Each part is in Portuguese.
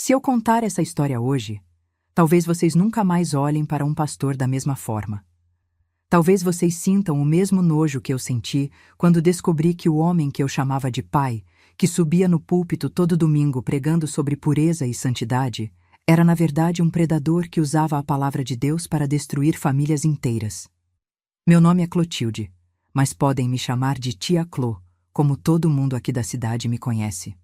Se eu contar essa história hoje, talvez vocês nunca mais olhem para um pastor da mesma forma. Talvez vocês sintam o mesmo nojo que eu senti quando descobri que o homem que eu chamava de pai, que subia no púlpito todo domingo pregando sobre pureza e santidade, era na verdade um predador que usava a palavra de Deus para destruir famílias inteiras. Meu nome é Clotilde, mas podem me chamar de Tia Clô, como todo mundo aqui da cidade me conhece.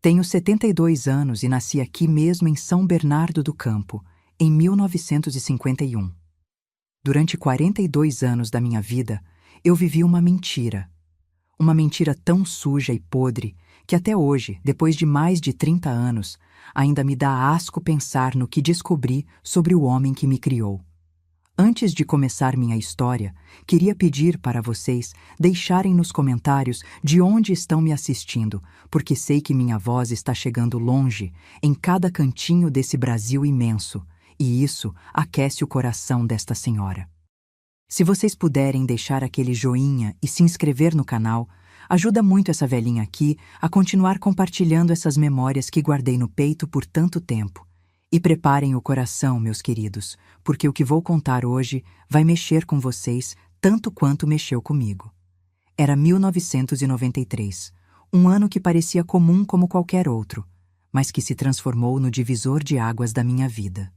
Tenho 72 anos e nasci aqui mesmo em São Bernardo do Campo, em 1951. Durante 42 anos da minha vida, eu vivi uma mentira. Uma mentira tão suja e podre que até hoje, depois de mais de 30 anos, ainda me dá asco pensar no que descobri sobre o homem que me criou. Antes de começar minha história, queria pedir para vocês deixarem nos comentários de onde estão me assistindo, porque sei que minha voz está chegando longe, em cada cantinho desse Brasil imenso, e isso aquece o coração desta senhora. Se vocês puderem deixar aquele joinha e se inscrever no canal, ajuda muito essa velhinha aqui a continuar compartilhando essas memórias que guardei no peito por tanto tempo. E preparem o coração, meus queridos, porque o que vou contar hoje vai mexer com vocês tanto quanto mexeu comigo. Era 1993, um ano que parecia comum como qualquer outro, mas que se transformou no divisor de águas da minha vida.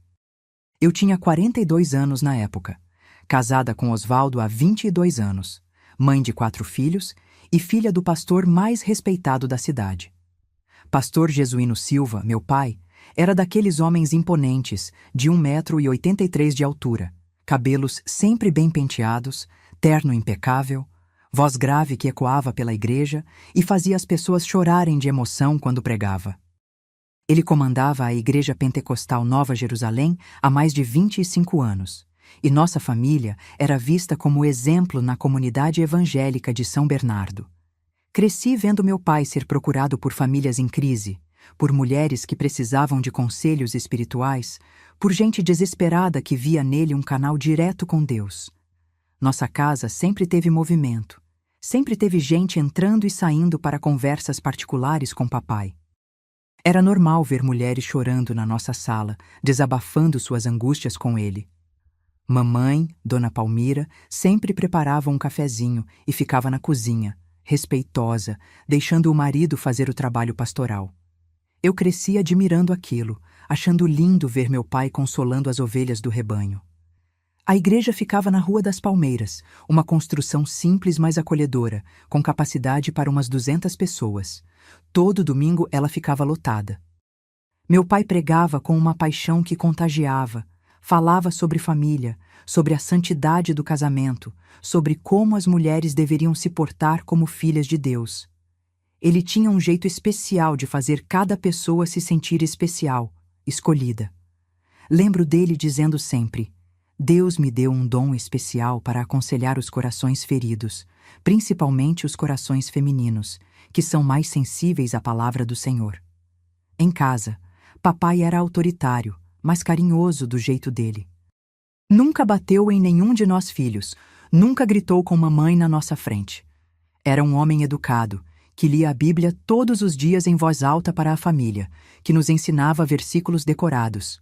Eu tinha 42 anos na época, casada com Osvaldo há 22 anos, mãe de 4 filhos e filha do pastor mais respeitado da cidade. Pastor Jesuíno Silva, meu pai, era daqueles homens imponentes, de 1,83 m de altura, cabelos sempre bem penteados, terno impecável, voz grave que ecoava pela igreja e fazia as pessoas chorarem de emoção quando pregava. Ele comandava a Igreja Pentecostal Nova Jerusalém há mais de 25 anos, e nossa família era vista como exemplo na comunidade evangélica de São Bernardo. Cresci vendo meu pai ser procurado por famílias em crise, por mulheres que precisavam de conselhos espirituais, por gente desesperada que via nele um canal direto com Deus. Nossa casa sempre teve movimento, sempre teve gente entrando e saindo para conversas particulares com papai. Era normal ver mulheres chorando na nossa sala, desabafando suas angústias com ele. Mamãe, Dona Palmira, sempre preparava um cafezinho e ficava na cozinha, respeitosa, deixando o marido fazer o trabalho pastoral. Eu cresci admirando aquilo, achando lindo ver meu pai consolando as ovelhas do rebanho. A igreja ficava na Rua das Palmeiras, uma construção simples mas acolhedora, com capacidade para umas 200 pessoas. Todo domingo ela ficava lotada. Meu pai pregava com uma paixão que contagiava, falava sobre família, sobre a santidade do casamento, sobre como as mulheres deveriam se portar como filhas de Deus. Ele tinha um jeito especial de fazer cada pessoa se sentir especial, escolhida. Lembro dele dizendo sempre: Deus me deu um dom especial para aconselhar os corações feridos, principalmente os corações femininos, que são mais sensíveis à palavra do Senhor. Em casa, papai era autoritário, mas carinhoso do jeito dele. Nunca bateu em nenhum de nós filhos, nunca gritou com mamãe na nossa frente. Era um homem educado, que lia a Bíblia todos os dias em voz alta para a família, que nos ensinava versículos decorados.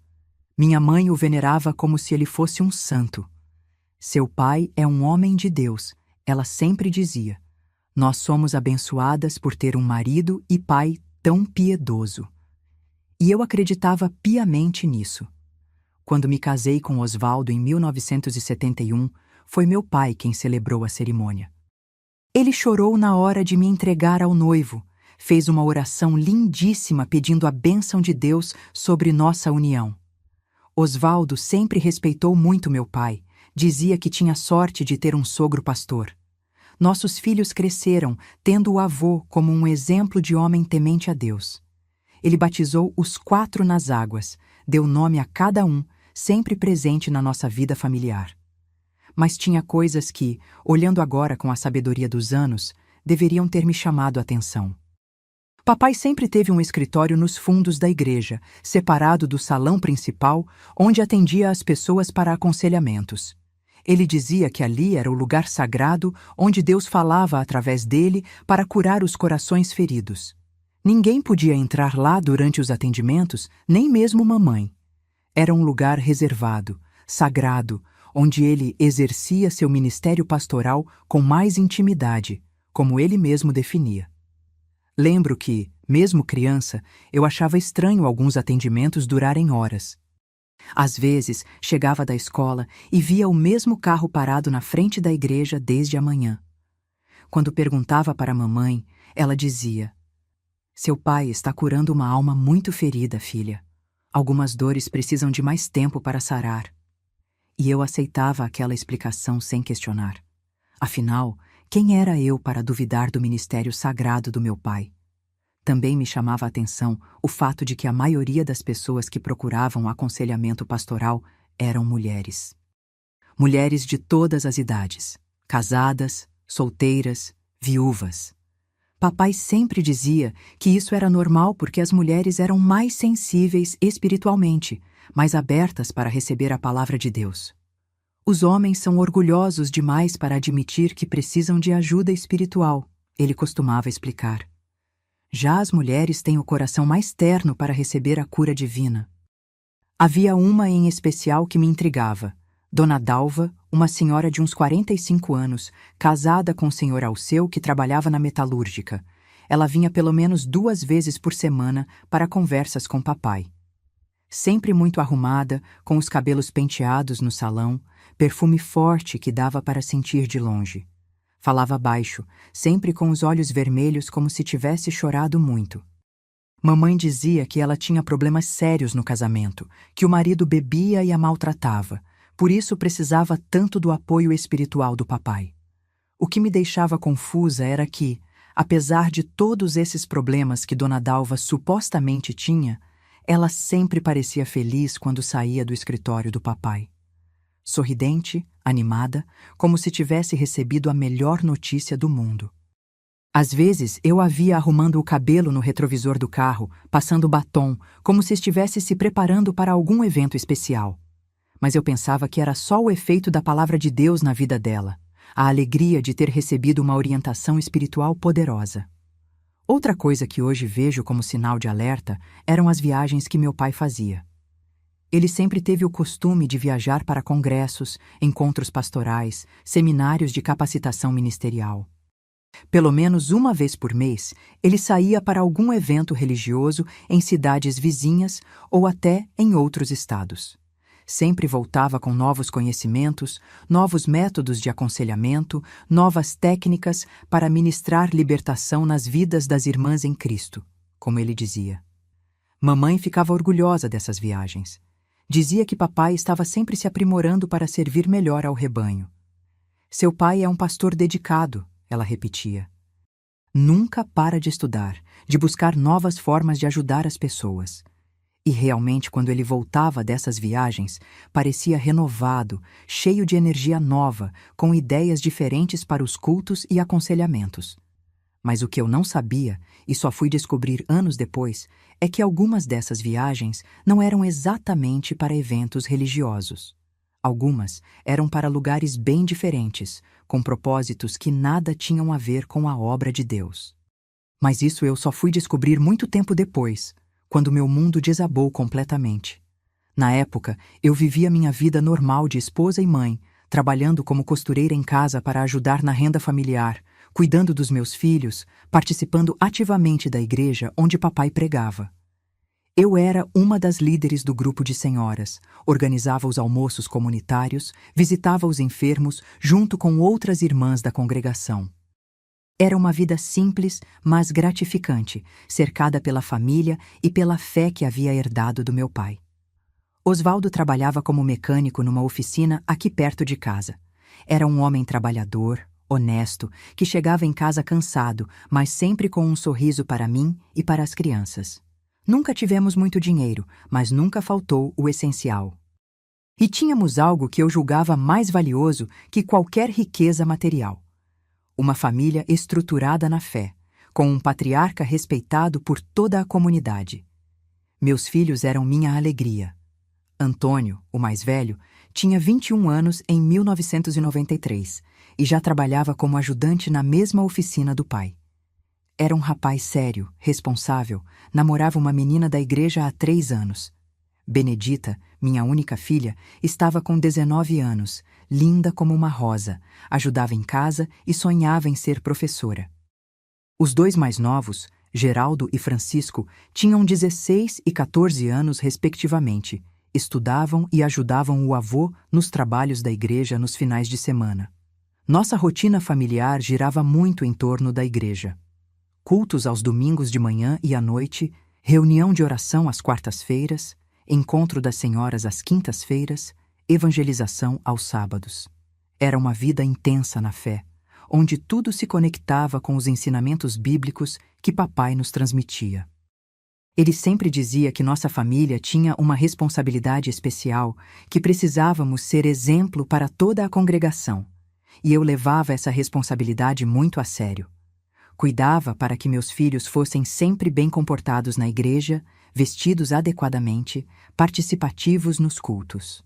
Minha mãe o venerava como se ele fosse um santo. Seu pai é um homem de Deus, ela sempre dizia. Nós somos abençoadas por ter um marido e pai tão piedoso. E eu acreditava piamente nisso. Quando me casei com Osvaldo em 1971, foi meu pai quem celebrou a cerimônia. Ele chorou na hora de me entregar ao noivo, fez uma oração lindíssima pedindo a bênção de Deus sobre nossa união. Osvaldo sempre respeitou muito meu pai, dizia que tinha sorte de ter um sogro pastor. Nossos filhos cresceram, tendo o avô como um exemplo de homem temente a Deus. Ele batizou os 4 nas águas, deu nome a cada um, sempre presente na nossa vida familiar. Mas tinha coisas que, olhando agora com a sabedoria dos anos, deveriam ter me chamado a atenção. Papai sempre teve um escritório nos fundos da igreja, separado do salão principal, onde atendia as pessoas para aconselhamentos. Ele dizia que ali era o lugar sagrado onde Deus falava através dele para curar os corações feridos. Ninguém podia entrar lá durante os atendimentos, nem mesmo mamãe. Era um lugar reservado, sagrado, onde ele exercia seu ministério pastoral com mais intimidade, como ele mesmo definia. Lembro que, mesmo criança, eu achava estranho alguns atendimentos durarem horas. Às vezes, chegava da escola e via o mesmo carro parado na frente da igreja desde a manhã. Quando perguntava para a mamãe, ela dizia: "Seu pai está curando uma alma muito ferida, filha. Algumas dores precisam de mais tempo para sarar." E eu aceitava aquela explicação sem questionar. Afinal, quem era eu para duvidar do ministério sagrado do meu pai? Também me chamava a atenção o fato de que a maioria das pessoas que procuravam aconselhamento pastoral eram mulheres. Mulheres de todas as idades, casadas, solteiras, viúvas. Papai sempre dizia que isso era normal porque as mulheres eram mais sensíveis espiritualmente, mais abertas para receber a palavra de Deus. Os homens são orgulhosos demais para admitir que precisam de ajuda espiritual, ele costumava explicar. Já as mulheres têm o coração mais terno para receber a cura divina. Havia uma em especial que me intrigava. Dona Dalva, uma senhora de uns 45 anos, casada com o senhor Alceu, que trabalhava na metalúrgica. Ela vinha pelo menos 2 vezes por semana para conversas com papai. Sempre muito arrumada, com os cabelos penteados no salão, perfume forte que dava para sentir de longe. Falava baixo, sempre com os olhos vermelhos como se tivesse chorado muito. Mamãe dizia que ela tinha problemas sérios no casamento, que o marido bebia e a maltratava, por isso precisava tanto do apoio espiritual do papai. O que me deixava confusa era que, apesar de todos esses problemas que Dona Dalva supostamente tinha, ela sempre parecia feliz quando saía do escritório do papai. Sorridente, animada, como se tivesse recebido a melhor notícia do mundo. Às vezes, eu a via arrumando o cabelo no retrovisor do carro, passando batom, como se estivesse se preparando para algum evento especial. Mas eu pensava que era só o efeito da palavra de Deus na vida dela, a alegria de ter recebido uma orientação espiritual poderosa. Outra coisa que hoje vejo como sinal de alerta eram as viagens que meu pai fazia. Ele sempre teve o costume de viajar para congressos, encontros pastorais, seminários de capacitação ministerial. Pelo menos uma vez por mês, ele saía para algum evento religioso em cidades vizinhas ou até em outros estados. Sempre voltava com novos conhecimentos, novos métodos de aconselhamento, novas técnicas para ministrar libertação nas vidas das irmãs em Cristo, como ele dizia. Mamãe ficava orgulhosa dessas viagens. Dizia que papai estava sempre se aprimorando para servir melhor ao rebanho. Seu pai é um pastor dedicado, ela repetia. Nunca para de estudar, de buscar novas formas de ajudar as pessoas. E realmente, quando ele voltava dessas viagens, parecia renovado, cheio de energia nova, com ideias diferentes para os cultos e aconselhamentos. Mas o que eu não sabia, e só fui descobrir anos depois, é que algumas dessas viagens não eram exatamente para eventos religiosos. Algumas eram para lugares bem diferentes, com propósitos que nada tinham a ver com a obra de Deus. Mas isso eu só fui descobrir muito tempo depois, quando meu mundo desabou completamente. Na época, eu vivia minha vida normal de esposa e mãe, trabalhando como costureira em casa para ajudar na renda familiar, cuidando dos meus filhos, participando ativamente da igreja onde papai pregava. Eu era uma das líderes do grupo de senhoras, organizava os almoços comunitários, visitava os enfermos junto com outras irmãs da congregação. Era uma vida simples, mas gratificante, cercada pela família e pela fé que havia herdado do meu pai. Osvaldo trabalhava como mecânico numa oficina aqui perto de casa. Era um homem trabalhador, honesto, que chegava em casa cansado, mas sempre com um sorriso para mim e para as crianças. Nunca tivemos muito dinheiro, mas nunca faltou o essencial. E tínhamos algo que eu julgava mais valioso que qualquer riqueza material. Uma família estruturada na fé, com um patriarca respeitado por toda a comunidade. Meus filhos eram minha alegria. Antônio, o mais velho, tinha 21 anos em 1993 e já trabalhava como ajudante na mesma oficina do pai. Era um rapaz sério, responsável, namorava uma menina da igreja há 3 anos. Benedita, minha única filha, estava com 19 anos, linda como uma rosa, ajudava em casa e sonhava em ser professora. Os 2 mais novos, Geraldo e Francisco, tinham 16 e 14 anos respectivamente, estudavam e ajudavam o avô nos trabalhos da igreja nos finais de semana. Nossa rotina familiar girava muito em torno da igreja. Cultos aos domingos de manhã e à noite, reunião de oração às quartas-feiras, encontro das senhoras às quintas-feiras, evangelização aos sábados. Era uma vida intensa na fé, onde tudo se conectava com os ensinamentos bíblicos que papai nos transmitia. Ele sempre dizia que nossa família tinha uma responsabilidade especial, que precisávamos ser exemplo para toda a congregação, e eu levava essa responsabilidade muito a sério. Cuidava para que meus filhos fossem sempre bem comportados na igreja, vestidos adequadamente, participativos nos cultos.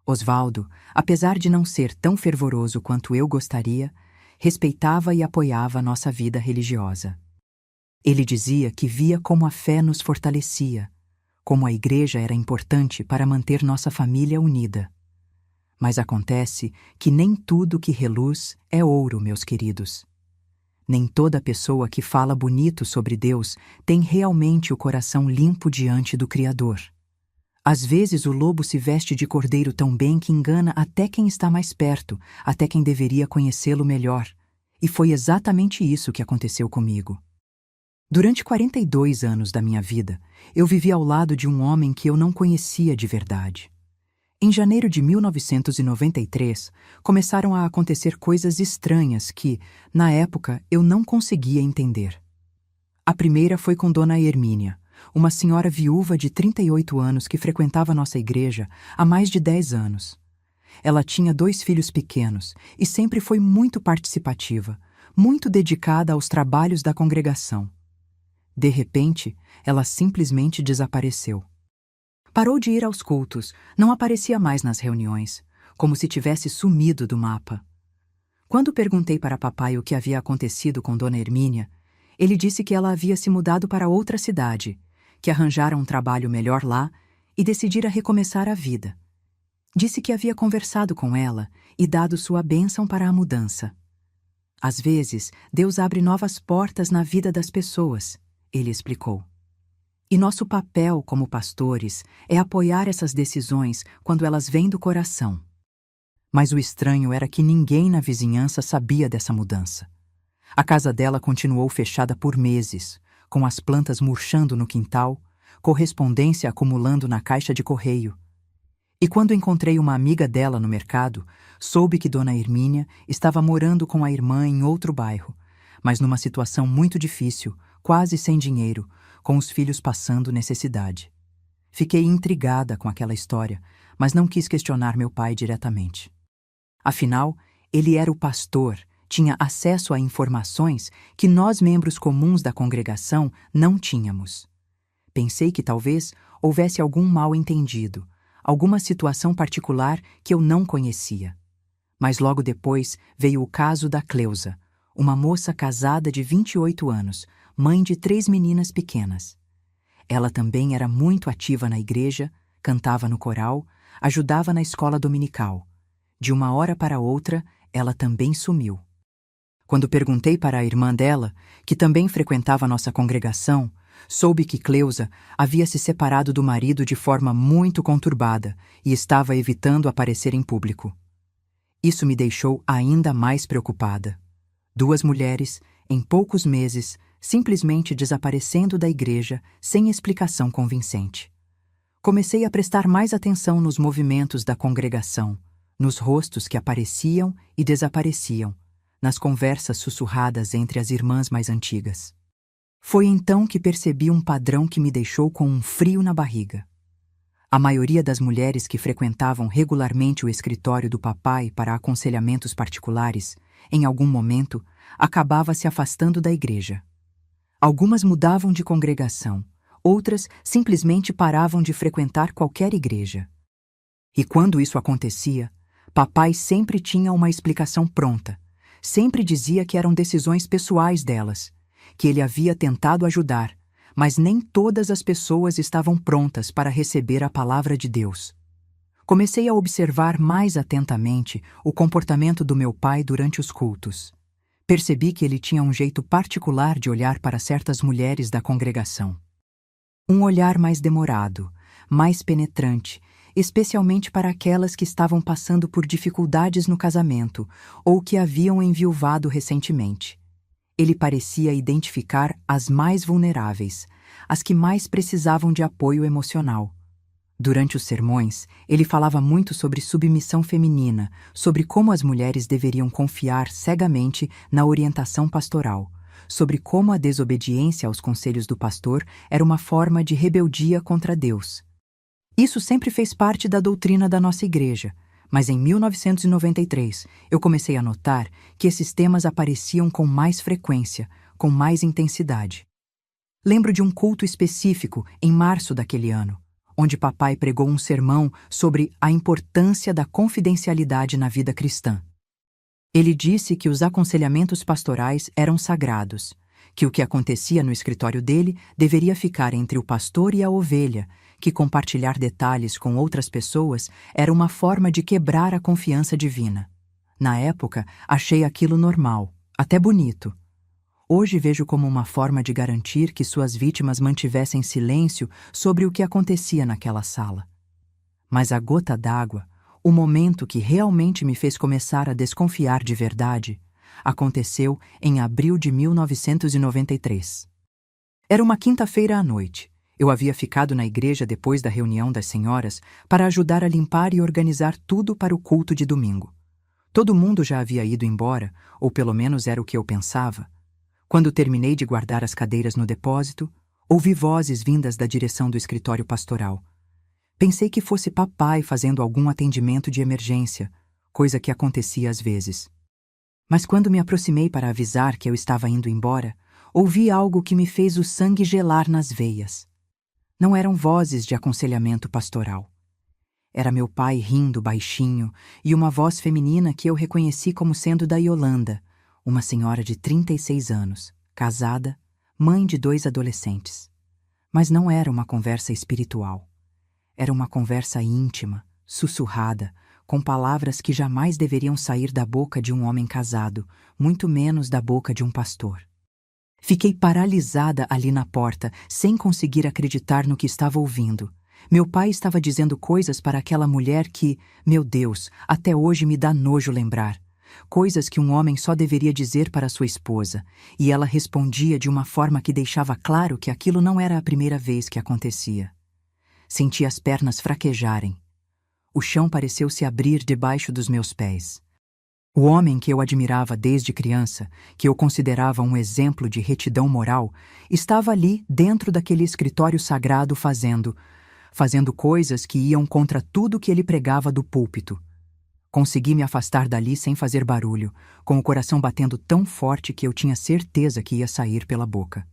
Osvaldo, apesar de não ser tão fervoroso quanto eu gostaria, respeitava e apoiava nossa vida religiosa. Ele dizia que via como a fé nos fortalecia, como a igreja era importante para manter nossa família unida. Mas acontece que nem tudo que reluz é ouro, meus queridos. Nem toda pessoa que fala bonito sobre Deus tem realmente o coração limpo diante do Criador. Às vezes o lobo se veste de cordeiro tão bem que engana até quem está mais perto, até quem deveria conhecê-lo melhor. E foi exatamente isso que aconteceu comigo. Durante 42 anos da minha vida, eu vivi ao lado de um homem que eu não conhecia de verdade. Em janeiro de 1993, começaram a acontecer coisas estranhas que, na época, eu não conseguia entender. A primeira foi com Dona Hermínia, uma senhora viúva de 38 anos que frequentava nossa igreja há mais de 10 anos. Ela tinha 2 filhos pequenos e sempre foi muito participativa, muito dedicada aos trabalhos da congregação. De repente, ela simplesmente desapareceu. Parou de ir aos cultos, não aparecia mais nas reuniões, como se tivesse sumido do mapa. Quando perguntei para papai o que havia acontecido com Dona Hermínia, ele disse que ela havia se mudado para outra cidade, que arranjara um trabalho melhor lá e decidira recomeçar a vida. Disse que havia conversado com ela e dado sua bênção para a mudança. Às vezes, Deus abre novas portas na vida das pessoas, ele explicou. E nosso papel como pastores é apoiar essas decisões quando elas vêm do coração. Mas o estranho era que ninguém na vizinhança sabia dessa mudança. A casa dela continuou fechada por meses, com as plantas murchando no quintal, correspondência acumulando na caixa de correio. E quando encontrei uma amiga dela no mercado, soube que Dona Hermínia estava morando com a irmã em outro bairro, mas numa situação muito difícil, quase sem dinheiro, com os filhos passando necessidade. Fiquei intrigada com aquela história, mas não quis questionar meu pai diretamente. Afinal, ele era o pastor, tinha acesso a informações que nós, membros comuns da congregação, não tínhamos. Pensei que talvez houvesse algum mal-entendido, alguma situação particular que eu não conhecia. Mas logo depois veio o caso da Cleusa, uma moça casada de 28 anos, mãe de 3 meninas pequenas. Ela também era muito ativa na igreja, cantava no coral, ajudava na escola dominical. De uma hora para outra, ela também sumiu. Quando perguntei para a irmã dela, que também frequentava nossa congregação, soube que Cleusa havia se separado do marido de forma muito conturbada e estava evitando aparecer em público. Isso me deixou ainda mais preocupada. 2 mulheres, em poucos meses, simplesmente desaparecendo da igreja sem explicação convincente. Comecei a prestar mais atenção nos movimentos da congregação, nos rostos que apareciam e desapareciam, nas conversas sussurradas entre as irmãs mais antigas. Foi então que percebi um padrão que me deixou com um frio na barriga. A maioria das mulheres que frequentavam regularmente o escritório do papai para aconselhamentos particulares, em algum momento, acabava se afastando da igreja. Algumas mudavam de congregação, outras simplesmente paravam de frequentar qualquer igreja. E quando isso acontecia, papai sempre tinha uma explicação pronta, sempre dizia que eram decisões pessoais delas, que ele havia tentado ajudar, mas nem todas as pessoas estavam prontas para receber a palavra de Deus. Comecei a observar mais atentamente o comportamento do meu pai durante os cultos. Percebi que ele tinha um jeito particular de olhar para certas mulheres da congregação. Um olhar mais demorado, mais penetrante, especialmente para aquelas que estavam passando por dificuldades no casamento ou que haviam enviuvado recentemente. Ele parecia identificar as mais vulneráveis, as que mais precisavam de apoio emocional. Durante os sermões, ele falava muito sobre submissão feminina, sobre como as mulheres deveriam confiar cegamente na orientação pastoral, sobre como a desobediência aos conselhos do pastor era uma forma de rebeldia contra Deus. Isso sempre fez parte da doutrina da nossa igreja, mas em 1993 eu comecei a notar que esses temas apareciam com mais frequência, com mais intensidade. Lembro de um culto específico em março daquele ano, onde papai pregou um sermão sobre a importância da confidencialidade na vida cristã. Ele disse que os aconselhamentos pastorais eram sagrados, que o que acontecia no escritório dele deveria ficar entre o pastor e a ovelha, que compartilhar detalhes com outras pessoas era uma forma de quebrar a confiança divina. Na época, achei aquilo normal, até bonito. Hoje vejo como uma forma de garantir que suas vítimas mantivessem silêncio sobre o que acontecia naquela sala. Mas a gota d'água, o momento que realmente me fez começar a desconfiar de verdade, aconteceu em abril de 1993. Era uma quinta-feira à noite. Eu havia ficado na igreja depois da reunião das senhoras para ajudar a limpar e organizar tudo para o culto de domingo. Todo mundo já havia ido embora, ou pelo menos era o que eu pensava. Quando terminei de guardar as cadeiras no depósito, ouvi vozes vindas da direção do escritório pastoral. Pensei que fosse papai fazendo algum atendimento de emergência, coisa que acontecia às vezes. Mas quando me aproximei para avisar que eu estava indo embora, ouvi algo que me fez o sangue gelar nas veias. Não eram vozes de aconselhamento pastoral. Era meu pai rindo baixinho e uma voz feminina que eu reconheci como sendo da Yolanda, uma senhora de 36 anos, casada, mãe de 2 adolescentes. Mas não era uma conversa espiritual. Era uma conversa íntima, sussurrada, com palavras que jamais deveriam sair da boca de um homem casado, muito menos da boca de um pastor. Fiquei paralisada ali na porta, sem conseguir acreditar no que estava ouvindo. Meu pai estava dizendo coisas para aquela mulher que, meu Deus, até hoje me dá nojo lembrar. Coisas que um homem só deveria dizer para sua esposa, e ela respondia de uma forma que deixava claro que aquilo não era a primeira vez que acontecia. Senti as pernas fraquejarem. O chão pareceu se abrir debaixo dos meus pés. O homem que eu admirava desde criança, que eu considerava um exemplo de retidão moral, estava ali dentro daquele escritório sagrado fazendo coisas que iam contra tudo que ele pregava do púlpito. Consegui me afastar dali sem fazer barulho, com o coração batendo tão forte que eu tinha certeza que ia sair pela boca.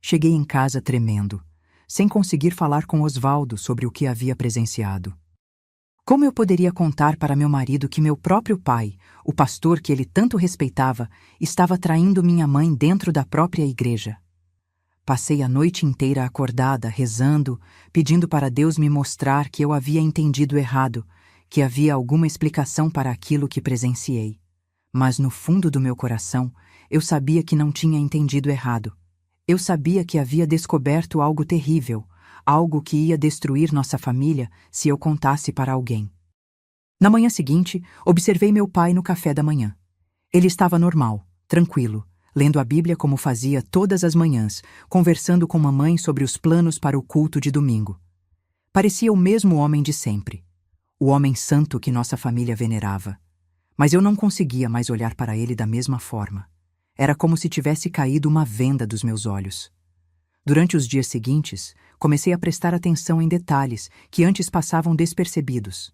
Cheguei em casa tremendo, sem conseguir falar com Osvaldo sobre o que havia presenciado. Como eu poderia contar para meu marido que meu próprio pai, o pastor que ele tanto respeitava, estava traindo minha mãe dentro da própria igreja? Passei a noite inteira acordada, rezando, pedindo para Deus me mostrar que eu havia entendido errado, que havia alguma explicação para aquilo que presenciei. Mas no fundo do meu coração, eu sabia que não tinha entendido errado. Eu sabia que havia descoberto algo terrível, algo que ia destruir nossa família se eu contasse para alguém. Na manhã seguinte, observei meu pai no café da manhã. Ele estava normal, tranquilo, lendo a Bíblia como fazia todas as manhãs, conversando com mamãe sobre os planos para o culto de domingo. Parecia o mesmo homem de sempre, o homem santo que nossa família venerava. Mas eu não conseguia mais olhar para ele da mesma forma. Era como se tivesse caído uma venda dos meus olhos. Durante os dias seguintes, comecei a prestar atenção em detalhes que antes passavam despercebidos.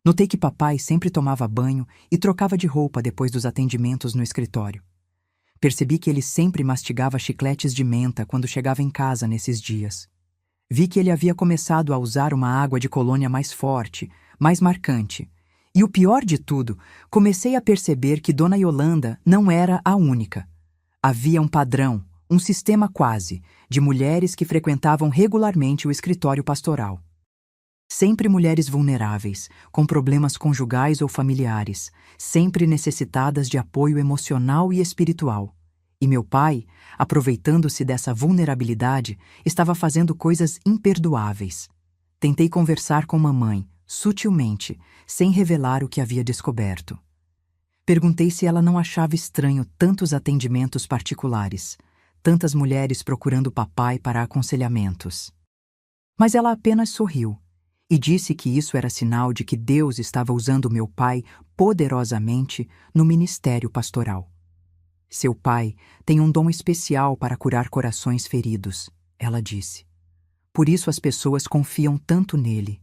Notei que papai sempre tomava banho e trocava de roupa depois dos atendimentos no escritório. Percebi que ele sempre mastigava chicletes de menta quando chegava em casa nesses dias. Vi que ele havia começado a usar uma água de colônia mais forte, mais marcante. E o pior de tudo, comecei a perceber que Dona Yolanda não era a única. Havia um padrão, Um sistema quase, de mulheres que frequentavam regularmente o escritório pastoral. Sempre mulheres vulneráveis, com problemas conjugais ou familiares, sempre necessitadas de apoio emocional e espiritual. E meu pai, aproveitando-se dessa vulnerabilidade, estava fazendo coisas imperdoáveis. Tentei conversar com mamãe, sutilmente, sem revelar o que havia descoberto. Perguntei se ela não achava estranho tantos atendimentos particulares, tantas mulheres procurando papai para aconselhamentos. Mas ela apenas sorriu e disse que isso era sinal de que Deus estava usando meu pai poderosamente no ministério pastoral. Seu pai tem um dom especial para curar corações feridos, ela disse. Por isso as pessoas confiam tanto nele.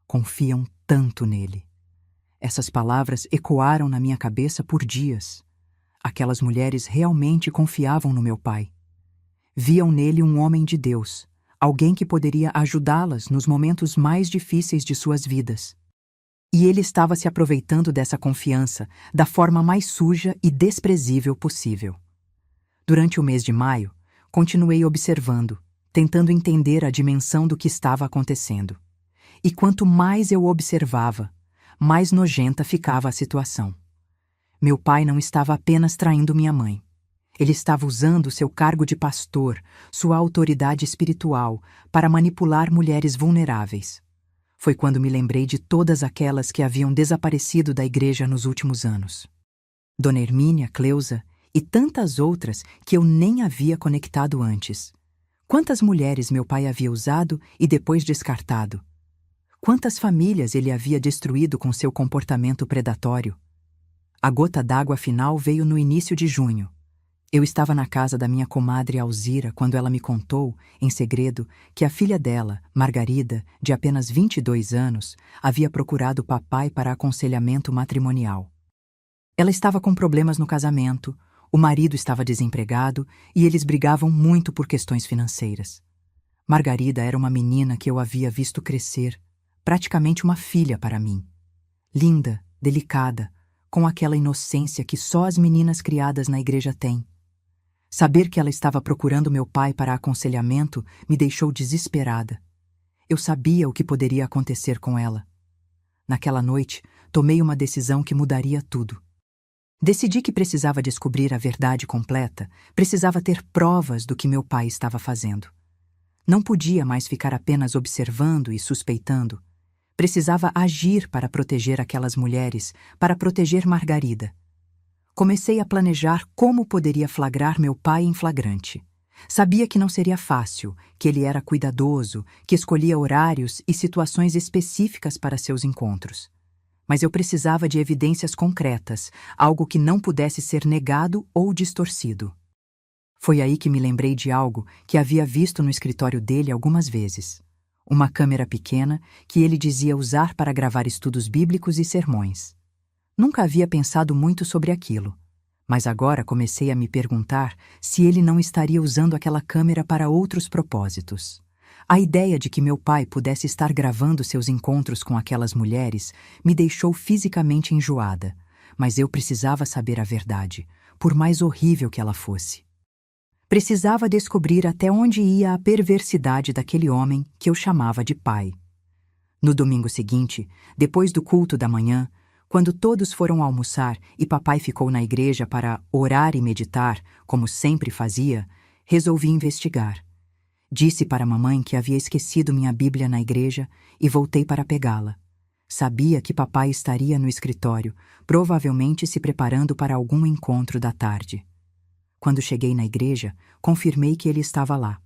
Confiam tanto nele. Essas palavras ecoaram na minha cabeça por dias. Aquelas mulheres realmente confiavam no meu pai. Viam nele um homem de Deus, alguém que poderia ajudá-las nos momentos mais difíceis de suas vidas. E ele estava se aproveitando dessa confiança da forma mais suja e desprezível possível. Durante o mês de maio, continuei observando, tentando entender a dimensão do que estava acontecendo. E quanto mais eu observava, mais nojenta ficava a situação. Meu pai não estava apenas traindo minha mãe. Ele estava usando seu cargo de pastor, sua autoridade espiritual, para manipular mulheres vulneráveis. Foi quando me lembrei de todas aquelas que haviam desaparecido da igreja nos últimos anos. Dona Hermínia, Cleusa e tantas outras que eu nem havia conectado antes. Quantas mulheres meu pai havia usado e depois descartado? Quantas famílias ele havia destruído com seu comportamento predatório? A gota d'água final veio no início de junho. Eu estava na casa da minha comadre Alzira quando ela me contou, em segredo, que a filha dela, Margarida, de apenas 22 anos, havia procurado papai para aconselhamento matrimonial. Ela estava com problemas no casamento, o marido estava desempregado e eles brigavam muito por questões financeiras. Margarida era uma menina que eu havia visto crescer, praticamente uma filha para mim. Linda, delicada, com aquela inocência que só as meninas criadas na igreja têm. Saber que ela estava procurando meu pai para aconselhamento me deixou desesperada. Eu sabia o que poderia acontecer com ela. Naquela noite, tomei uma decisão que mudaria tudo. Decidi que precisava descobrir a verdade completa, precisava ter provas do que meu pai estava fazendo. Não podia mais ficar apenas observando e suspeitando. Precisava agir para proteger aquelas mulheres, para proteger Margarida. Comecei a planejar como poderia flagrar meu pai em flagrante. Sabia que não seria fácil, que ele era cuidadoso, que escolhia horários e situações específicas para seus encontros. Mas eu precisava de evidências concretas, algo que não pudesse ser negado ou distorcido. Foi aí que me lembrei de algo que havia visto no escritório dele algumas vezes. Uma câmera pequena que ele dizia usar para gravar estudos bíblicos e sermões. Nunca havia pensado muito sobre aquilo, mas agora comecei a me perguntar se ele não estaria usando aquela câmera para outros propósitos. A ideia de que meu pai pudesse estar gravando seus encontros com aquelas mulheres me deixou fisicamente enjoada, mas eu precisava saber a verdade, por mais horrível que ela fosse. Precisava descobrir até onde ia a perversidade daquele homem que eu chamava de pai. No domingo seguinte, depois do culto da manhã, quando todos foram almoçar e papai ficou na igreja para orar e meditar, como sempre fazia, resolvi investigar. Disse para a mamãe que havia esquecido minha Bíblia na igreja e voltei para pegá-la. Sabia que papai estaria no escritório, provavelmente se preparando para algum encontro da tarde. Quando cheguei na igreja, confirmei que ele estava lá.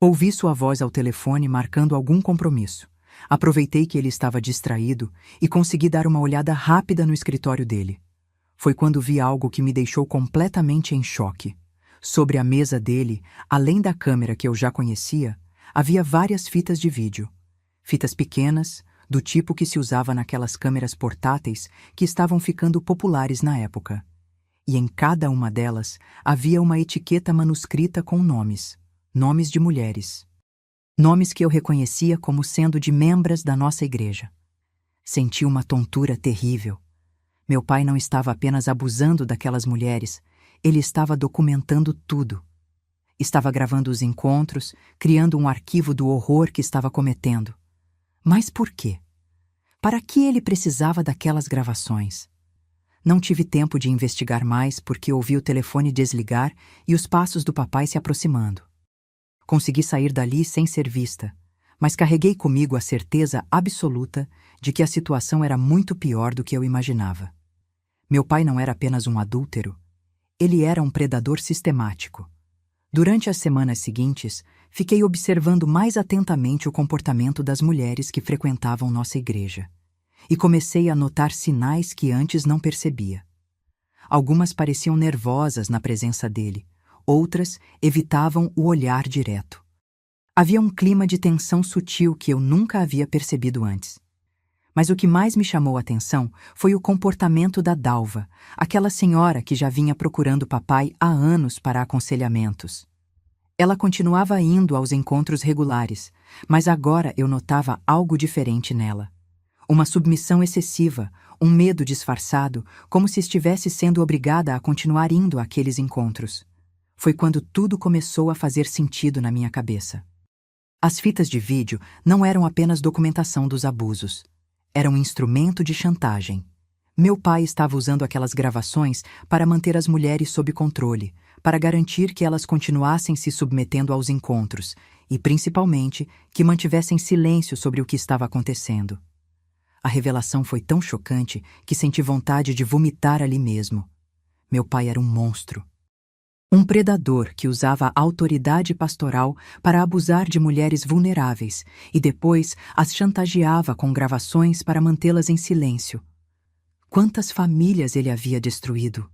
Ouvi sua voz ao telefone marcando algum compromisso. Aproveitei que ele estava distraído e consegui dar uma olhada rápida no escritório dele. Foi quando vi algo que me deixou completamente em choque. Sobre a mesa dele, além da câmera que eu já conhecia, havia várias fitas de vídeo. Fitas pequenas, do tipo que se usava naquelas câmeras portáteis que estavam ficando populares na época. E em cada uma delas havia uma etiqueta manuscrita com nomes de mulheres. Nomes que eu reconhecia como sendo de membros da nossa igreja. Senti uma tontura terrível. Meu pai não estava apenas abusando daquelas mulheres, ele estava documentando tudo. Estava gravando os encontros, criando um arquivo do horror que estava cometendo. Mas por quê? Para que ele precisava daquelas gravações? Não tive tempo de investigar mais porque ouvi o telefone desligar e os passos do papai se aproximando. Consegui sair dali sem ser vista, mas carreguei comigo a certeza absoluta de que a situação era muito pior do que eu imaginava. Meu pai não era apenas um adúltero, ele era um predador sistemático. Durante as semanas seguintes, fiquei observando mais atentamente o comportamento das mulheres que frequentavam nossa igreja, e comecei a notar sinais que antes não percebia. Algumas pareciam nervosas na presença dele, outras evitavam o olhar direto. Havia um clima de tensão sutil que eu nunca havia percebido antes. Mas o que mais me chamou a atenção foi o comportamento da Dalva, aquela senhora que já vinha procurando papai há anos para aconselhamentos. Ela continuava indo aos encontros regulares, mas agora eu notava algo diferente nela. Uma submissão excessiva, um medo disfarçado, como se estivesse sendo obrigada a continuar indo àqueles encontros. Foi quando tudo começou a fazer sentido na minha cabeça. As fitas de vídeo não eram apenas documentação dos abusos. Era um instrumento de chantagem. Meu pai estava usando aquelas gravações para manter as mulheres sob controle, para garantir que elas continuassem se submetendo aos encontros e, principalmente, que mantivessem silêncio sobre o que estava acontecendo. A revelação foi tão chocante que senti vontade de vomitar ali mesmo. Meu pai era um monstro. Um predador que usava a autoridade pastoral para abusar de mulheres vulneráveis e depois as chantageava com gravações para mantê-las em silêncio. Quantas famílias ele havia destruído?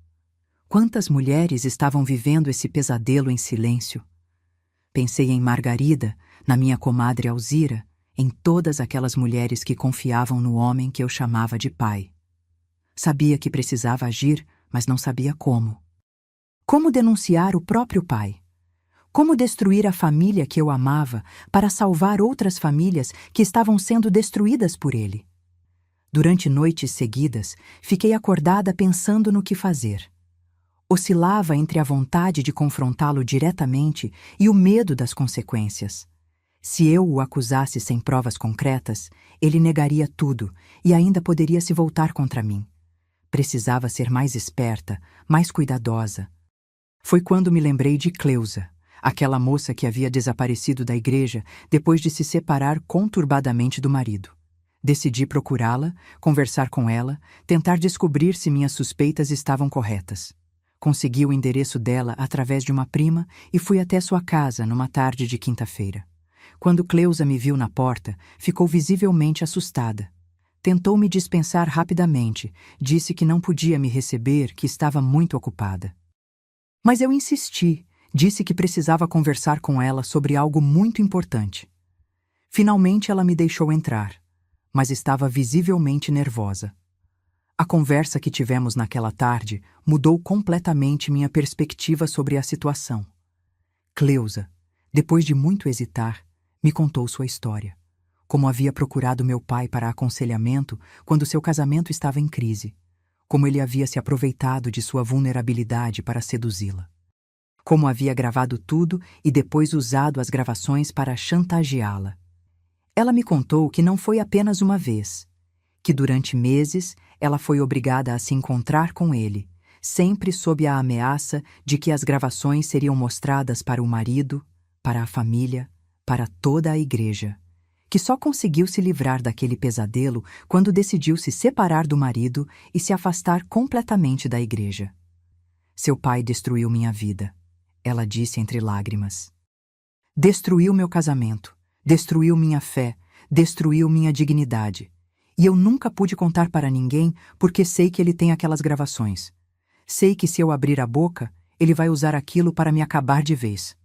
Quantas mulheres estavam vivendo esse pesadelo em silêncio? Pensei em Margarida, na minha comadre Alzira, em todas aquelas mulheres que confiavam no homem que eu chamava de pai. Sabia que precisava agir, mas não sabia como. Como denunciar o próprio pai? Como destruir a família que eu amava para salvar outras famílias que estavam sendo destruídas por ele? Durante noites seguidas, fiquei acordada pensando no que fazer. Oscilava entre a vontade de confrontá-lo diretamente e o medo das consequências. Se eu o acusasse sem provas concretas, ele negaria tudo e ainda poderia se voltar contra mim. Precisava ser mais esperta, mais cuidadosa. Foi quando me lembrei de Cleusa, aquela moça que havia desaparecido da igreja depois de se separar conturbadamente do marido. Decidi procurá-la, conversar com ela, tentar descobrir se minhas suspeitas estavam corretas. Consegui o endereço dela através de uma prima e fui até sua casa numa tarde de quinta-feira. Quando Cleusa me viu na porta, ficou visivelmente assustada. Tentou me dispensar rapidamente, disse que não podia me receber, que estava muito ocupada. Mas eu insisti, disse que precisava conversar com ela sobre algo muito importante. Finalmente ela me deixou entrar, mas estava visivelmente nervosa. A conversa que tivemos naquela tarde mudou completamente minha perspectiva sobre a situação. Cleusa, depois de muito hesitar, me contou sua história. Como havia procurado meu pai para aconselhamento quando seu casamento estava em crise. Como ele havia se aproveitado de sua vulnerabilidade para seduzi-la. Como havia gravado tudo e depois usado as gravações para chantageá-la. Ela me contou que não foi apenas uma vez, que durante meses ela foi obrigada a se encontrar com ele, sempre sob a ameaça de que as gravações seriam mostradas para o marido, para a família, para toda a igreja. Que só conseguiu se livrar daquele pesadelo quando decidiu se separar do marido e se afastar completamente da igreja. Seu pai destruiu minha vida, ela disse entre lágrimas. Destruiu meu casamento, destruiu minha fé, destruiu minha dignidade. E eu nunca pude contar para ninguém porque sei que ele tem aquelas gravações. Sei que se eu abrir a boca, ele vai usar aquilo para me acabar de vez.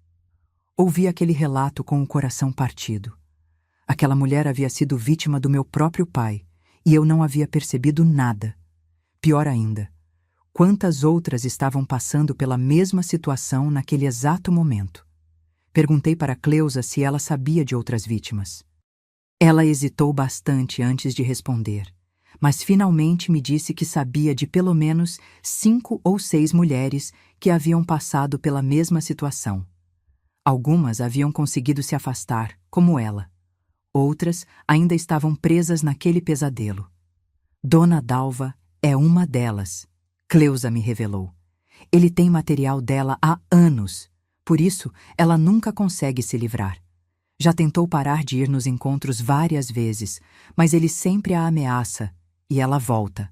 Ouvi aquele relato com o coração partido. Aquela mulher havia sido vítima do meu próprio pai, e eu não havia percebido nada. Pior ainda, quantas outras estavam passando pela mesma situação naquele exato momento? Perguntei para Cleusa se ela sabia de outras vítimas. Ela hesitou bastante antes de responder, mas finalmente me disse que sabia de pelo menos 5 ou 6 mulheres que haviam passado pela mesma situação. Algumas haviam conseguido se afastar, como ela. Outras ainda estavam presas naquele pesadelo. Dona Dalva é uma delas, Cleusa me revelou. Ele tem material dela há anos, por isso ela nunca consegue se livrar. Já tentou parar de ir nos encontros várias vezes, mas ele sempre a ameaça e ela volta.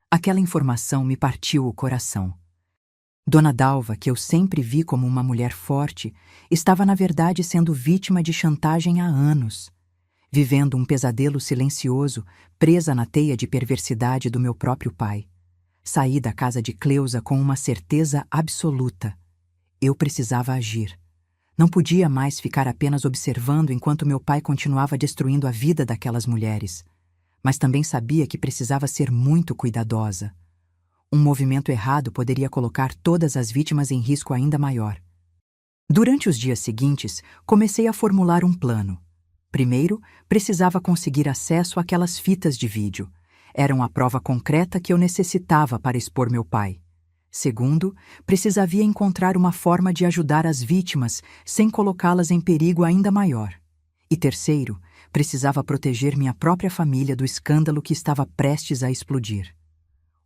Aquela informação me partiu o coração. Dona Dalva, que eu sempre vi como uma mulher forte, estava na verdade sendo vítima de chantagem há anos, vivendo um pesadelo silencioso, presa na teia de perversidade do meu próprio pai. Saí da casa de Cleusa com uma certeza absoluta. Eu precisava agir. Não podia mais ficar apenas observando enquanto meu pai continuava destruindo a vida daquelas mulheres. Mas também sabia que precisava ser muito cuidadosa. Um movimento errado poderia colocar todas as vítimas em risco ainda maior. Durante os dias seguintes, comecei a formular um plano. Primeiro, precisava conseguir acesso àquelas fitas de vídeo. Eram a prova concreta que eu necessitava para expor meu pai. Segundo, precisava encontrar uma forma de ajudar as vítimas sem colocá-las em perigo ainda maior. E terceiro, precisava proteger minha própria família do escândalo que estava prestes a explodir.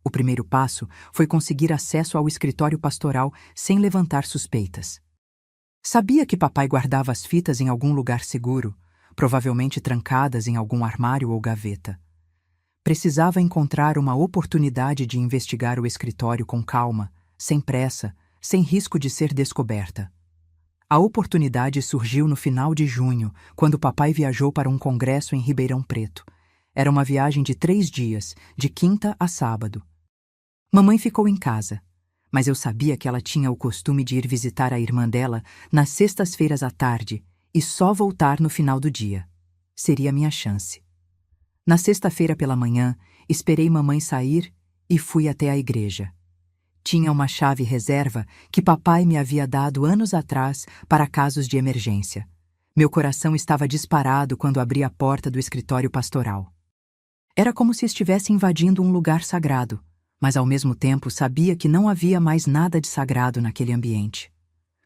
O primeiro passo foi conseguir acesso ao escritório pastoral sem levantar suspeitas. Sabia que papai guardava as fitas em algum lugar seguro, provavelmente trancadas em algum armário ou gaveta. Precisava encontrar uma oportunidade de investigar o escritório com calma, sem pressa, sem risco de ser descoberta. A oportunidade surgiu no final de junho, quando papai viajou para um congresso em Ribeirão Preto. Era uma viagem de 3 dias, de quinta a sábado. Mamãe ficou em casa, mas eu sabia que ela tinha o costume de ir visitar a irmã dela nas sextas-feiras à tarde e só voltar no final do dia. Seria minha chance. Na sexta-feira pela manhã, esperei mamãe sair e fui até a igreja. Tinha uma chave reserva que papai me havia dado anos atrás para casos de emergência. Meu coração estava disparado quando abri a porta do escritório pastoral. Era como se estivesse invadindo um lugar sagrado, mas ao mesmo tempo sabia que não havia mais nada de sagrado naquele ambiente.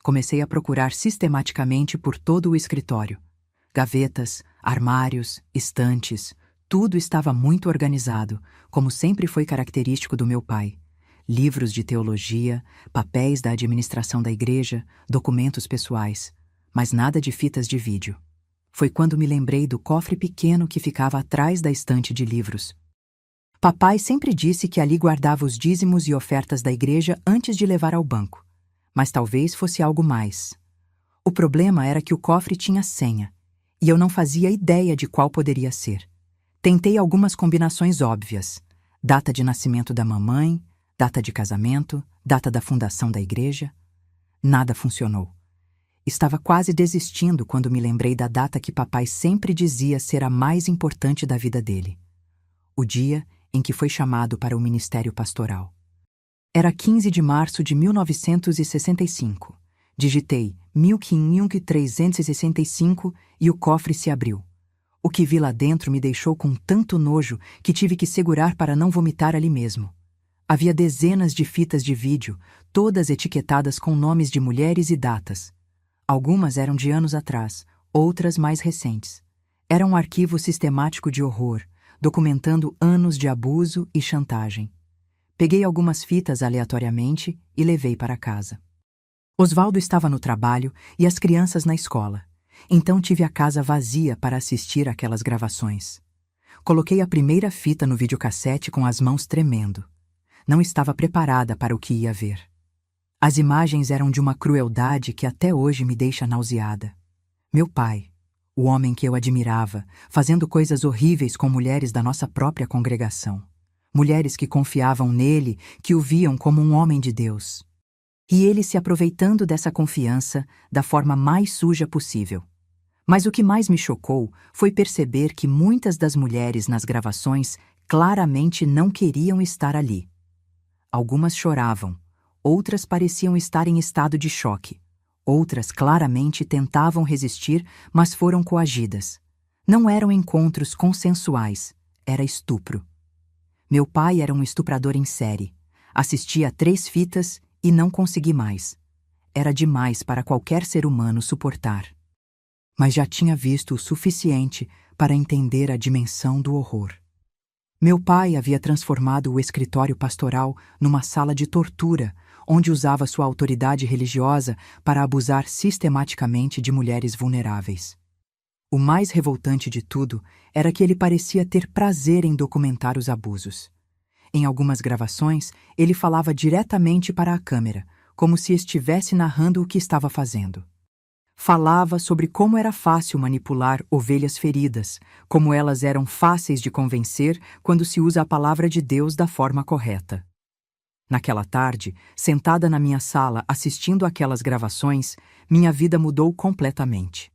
Comecei a procurar sistematicamente por todo o escritório. Gavetas, armários, estantes, tudo estava muito organizado, como sempre foi característico do meu pai. Livros de teologia, papéis da administração da igreja, documentos pessoais, mas nada de fitas de vídeo. Foi quando me lembrei do cofre pequeno que ficava atrás da estante de livros. Papai sempre disse que ali guardava os dízimos e ofertas da igreja antes de levar ao banco, mas talvez fosse algo mais. O problema era que o cofre tinha senha, e eu não fazia ideia de qual poderia ser. Tentei algumas combinações óbvias: data de nascimento da mamãe, data de casamento, data da fundação da igreja. Nada funcionou. Estava quase desistindo quando me lembrei da data que papai sempre dizia ser a mais importante da vida dele. O dia em que foi chamado para o ministério pastoral. Era 15 de março de 1965. Digitei 1565 e o cofre se abriu. O que vi lá dentro me deixou com tanto nojo que tive que segurar para não vomitar ali mesmo. Havia dezenas de fitas de vídeo, todas etiquetadas com nomes de mulheres e datas. Algumas eram de anos atrás, outras mais recentes. Era um arquivo sistemático de horror, documentando anos de abuso e chantagem. Peguei algumas fitas aleatoriamente e levei para casa. Osvaldo estava no trabalho e as crianças na escola, então tive a casa vazia para assistir aquelas gravações. Coloquei a primeira fita no videocassete com as mãos tremendo. Não estava preparada para o que ia ver. As imagens eram de uma crueldade que até hoje me deixa nauseada. Meu pai, o homem que eu admirava, fazendo coisas horríveis com mulheres da nossa própria congregação. Mulheres que confiavam nele, que o viam como um homem de Deus. E ele se aproveitando dessa confiança da forma mais suja possível. Mas o que mais me chocou foi perceber que muitas das mulheres nas gravações claramente não queriam estar ali. Algumas choravam, outras pareciam estar em estado de choque. Outras claramente tentavam resistir, mas foram coagidas. Não eram encontros consensuais, era estupro. Meu pai era um estuprador em série. Assisti a 3 fitas e não consegui mais. Era demais para qualquer ser humano suportar. Mas já tinha visto o suficiente para entender a dimensão do horror. Meu pai havia transformado o escritório pastoral numa sala de tortura, onde usava sua autoridade religiosa para abusar sistematicamente de mulheres vulneráveis. O mais revoltante de tudo era que ele parecia ter prazer em documentar os abusos. Em algumas gravações, ele falava diretamente para a câmera, como se estivesse narrando o que estava fazendo. Falava sobre como era fácil manipular ovelhas feridas, como elas eram fáceis de convencer quando se usa a palavra de Deus da forma correta. Naquela tarde, sentada na minha sala assistindo aquelas gravações, minha vida mudou completamente.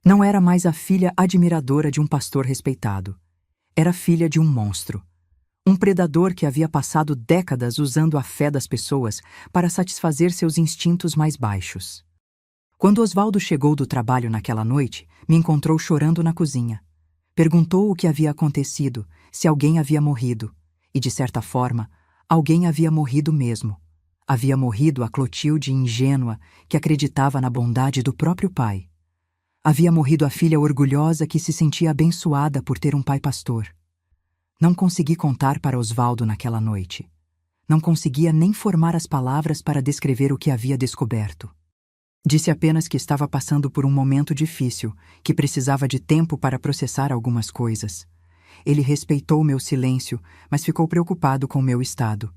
Não era mais a filha admiradora de um pastor respeitado. Era filha de um monstro. Um predador que havia passado décadas usando a fé das pessoas para satisfazer seus instintos mais baixos. Quando Osvaldo chegou do trabalho naquela noite, me encontrou chorando na cozinha. Perguntou o que havia acontecido, se alguém havia morrido. E, de certa forma, alguém havia morrido mesmo. Havia morrido a Clotilde ingênua, que acreditava na bondade do próprio pai. Havia morrido a filha orgulhosa que se sentia abençoada por ter um pai pastor. Não consegui contar para Osvaldo naquela noite. Não conseguia nem formar as palavras para descrever o que havia descoberto. Disse apenas que estava passando por um momento difícil, que precisava de tempo para processar algumas coisas. Ele respeitou meu silêncio, mas ficou preocupado com meu estado.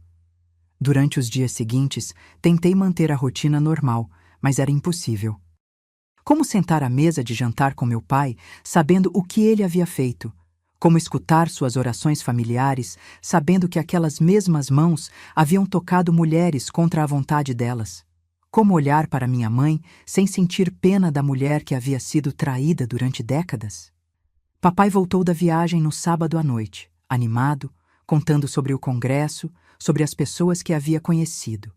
Durante os dias seguintes, tentei manter a rotina normal, mas era impossível. Como sentar à mesa de jantar com meu pai, sabendo o que ele havia feito? Como escutar suas orações familiares, sabendo que aquelas mesmas mãos haviam tocado mulheres contra a vontade delas? Como olhar para minha mãe sem sentir pena da mulher que havia sido traída durante décadas? Papai voltou da viagem no sábado à noite, animado, contando sobre o congresso, sobre as pessoas que havia conhecido.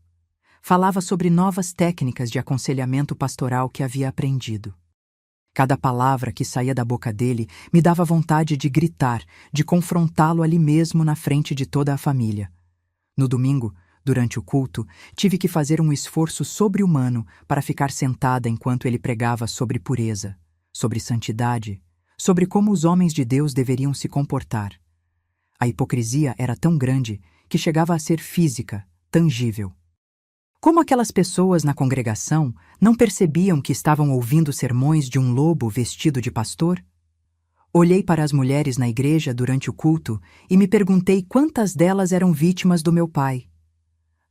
Falava sobre novas técnicas de aconselhamento pastoral que havia aprendido. Cada palavra que saía da boca dele me dava vontade de gritar, de confrontá-lo ali mesmo na frente de toda a família. No domingo, durante o culto, tive que fazer um esforço sobre-humano para ficar sentada enquanto ele pregava sobre pureza, sobre santidade, sobre como os homens de Deus deveriam se comportar. A hipocrisia era tão grande que chegava a ser física, tangível. Como aquelas pessoas na congregação não percebiam que estavam ouvindo sermões de um lobo vestido de pastor? Olhei para as mulheres na igreja durante o culto e me perguntei quantas delas eram vítimas do meu pai.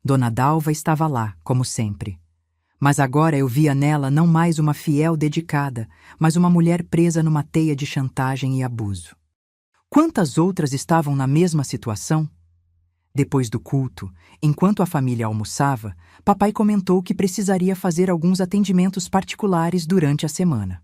Dona Dalva estava lá, como sempre. Mas agora eu via nela não mais uma fiel dedicada, mas uma mulher presa numa teia de chantagem e abuso. Quantas outras estavam na mesma situação? Depois do culto, enquanto a família almoçava, papai comentou que precisaria fazer alguns atendimentos particulares durante a semana.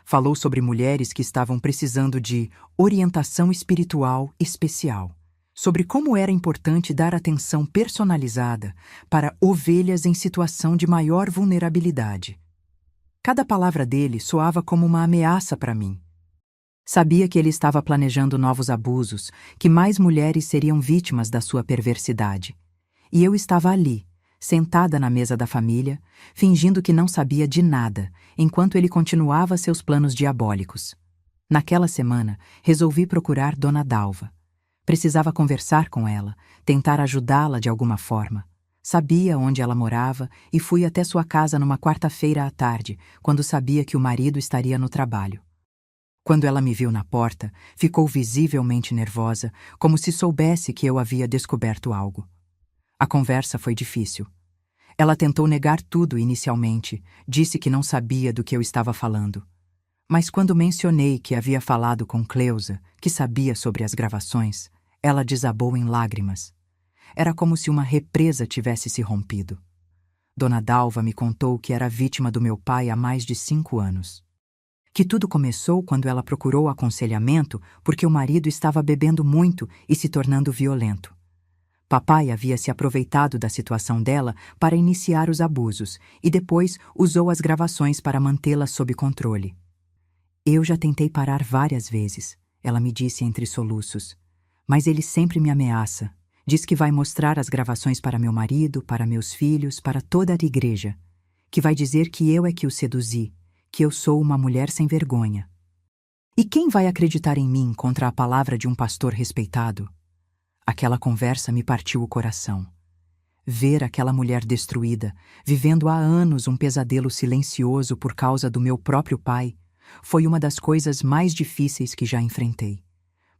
Falou sobre mulheres que estavam precisando de orientação espiritual especial, sobre como era importante dar atenção personalizada para ovelhas em situação de maior vulnerabilidade. Cada palavra dele soava como uma ameaça para mim. Sabia que ele estava planejando novos abusos, que mais mulheres seriam vítimas da sua perversidade. E eu estava ali, sentada na mesa da família, fingindo que não sabia de nada, enquanto ele continuava seus planos diabólicos. Naquela semana, resolvi procurar Dona Dalva. Precisava conversar com ela, tentar ajudá-la de alguma forma. Sabia onde ela morava e fui até sua casa numa quarta-feira à tarde, quando sabia que o marido estaria no trabalho. Quando ela me viu na porta, ficou visivelmente nervosa, como se soubesse que eu havia descoberto algo. A conversa foi difícil. Ela tentou negar tudo inicialmente, disse que não sabia do que eu estava falando. Mas quando mencionei que havia falado com Cleusa, que sabia sobre as gravações, ela desabou em lágrimas. Era como se uma represa tivesse se rompido. Dona Dalva me contou que era vítima do meu pai há mais de 5 anos. Que tudo começou quando ela procurou aconselhamento porque o marido estava bebendo muito e se tornando violento. Papai havia se aproveitado da situação dela para iniciar os abusos e depois usou as gravações para mantê-la sob controle. Eu já tentei parar várias vezes, ela me disse entre soluços. Mas ele sempre me ameaça. Diz que vai mostrar as gravações para meu marido, para meus filhos, para toda a igreja. que vai dizer que eu é que o seduzi, que eu sou uma mulher sem vergonha. E quem vai acreditar em mim contra a palavra de um pastor respeitado? Aquela conversa me partiu o coração. Ver aquela mulher destruída, vivendo há anos um pesadelo silencioso por causa do meu próprio pai, foi uma das coisas mais difíceis que já enfrentei.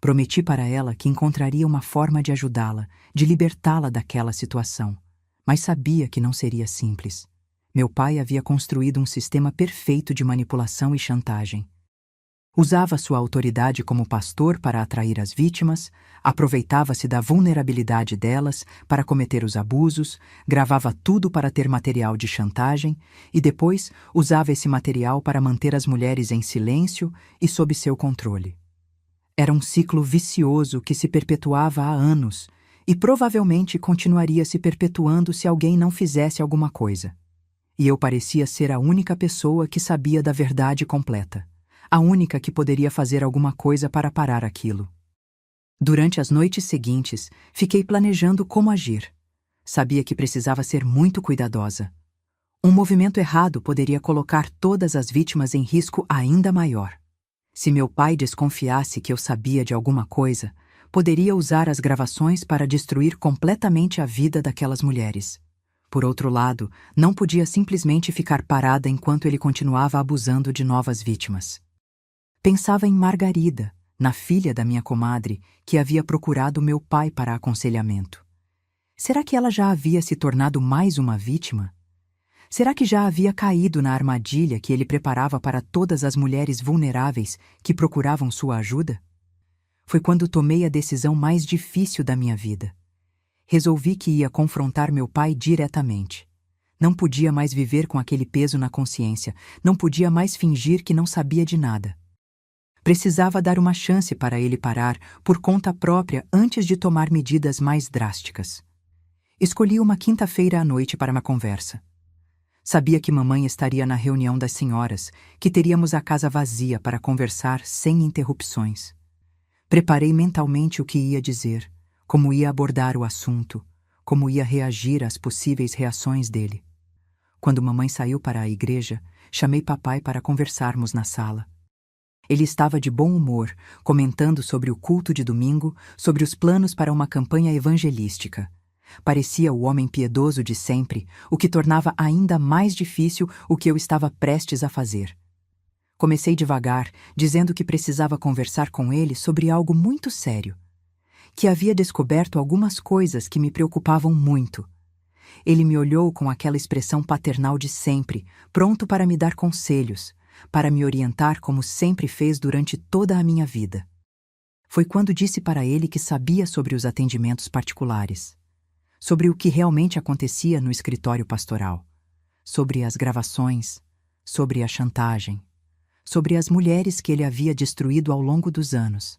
Prometi para ela que encontraria uma forma de ajudá-la, de libertá-la daquela situação, mas sabia que não seria simples. Meu pai havia construído um sistema perfeito de manipulação e chantagem. Usava sua autoridade como pastor para atrair as vítimas, aproveitava-se da vulnerabilidade delas para cometer os abusos, gravava tudo para ter material de chantagem e depois usava esse material para manter as mulheres em silêncio e sob seu controle. Era um ciclo vicioso que se perpetuava há anos e provavelmente continuaria se perpetuando se alguém não fizesse alguma coisa. E eu parecia ser a única pessoa que sabia da verdade completa. A única que poderia fazer alguma coisa para parar aquilo. Durante as noites seguintes, fiquei planejando como agir. Sabia que precisava ser muito cuidadosa. Um movimento errado poderia colocar todas as vítimas em risco ainda maior. Se meu pai desconfiasse que eu sabia de alguma coisa, poderia usar as gravações para destruir completamente a vida daquelas mulheres. Por outro lado, não podia simplesmente ficar parada enquanto ele continuava abusando de novas vítimas. Pensava em Margarida, na filha da minha comadre, que havia procurado meu pai para aconselhamento. Será que ela já havia se tornado mais uma vítima? Será que já havia caído na armadilha que ele preparava para todas as mulheres vulneráveis que procuravam sua ajuda? Foi quando tomei a decisão mais difícil da minha vida. Resolvi que ia confrontar meu pai diretamente. Não podia mais viver com aquele peso na consciência, não podia mais fingir que não sabia de nada. Precisava dar uma chance para ele parar por conta própria antes de tomar medidas mais drásticas. Escolhi uma quinta-feira à noite para uma conversa. Sabia que mamãe estaria na reunião das senhoras, que teríamos a casa vazia para conversar sem interrupções. Preparei mentalmente o que ia dizer, como ia abordar o assunto, como ia reagir às possíveis reações dele. Quando mamãe saiu para a igreja, chamei papai para conversarmos na sala. Ele estava de bom humor, comentando sobre o culto de domingo, sobre os planos para uma campanha evangelística. Parecia o homem piedoso de sempre, o que tornava ainda mais difícil o que eu estava prestes a fazer. Comecei devagar, dizendo que precisava conversar com ele sobre algo muito sério, que havia descoberto algumas coisas que me preocupavam muito. Ele me olhou com aquela expressão paternal de sempre, pronto para me dar conselhos, para me orientar como sempre fez durante toda a minha vida. Foi quando disse para ele que sabia sobre os atendimentos particulares, sobre o que realmente acontecia no escritório pastoral, sobre as gravações, sobre a chantagem, sobre as mulheres que ele havia destruído ao longo dos anos.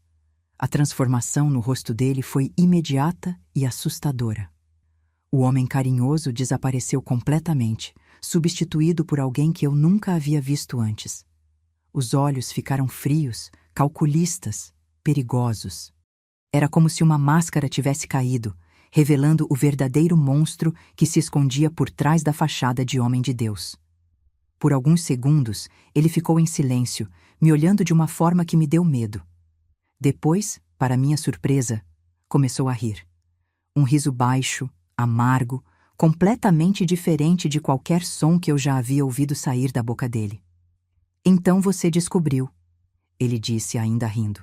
A transformação no rosto dele foi imediata e assustadora. O homem carinhoso desapareceu completamente, substituído por alguém que eu nunca havia visto antes. Os olhos ficaram frios, calculistas, perigosos. Era como se uma máscara tivesse caído, revelando o verdadeiro monstro que se escondia por trás da fachada de homem de Deus. Por alguns segundos, ele ficou em silêncio, me olhando de uma forma que me deu medo. Depois, para minha surpresa, começou a rir. Um riso baixo, amargo, completamente diferente de qualquer som que eu já havia ouvido sair da boca dele. Então você descobriu, ele disse ainda rindo.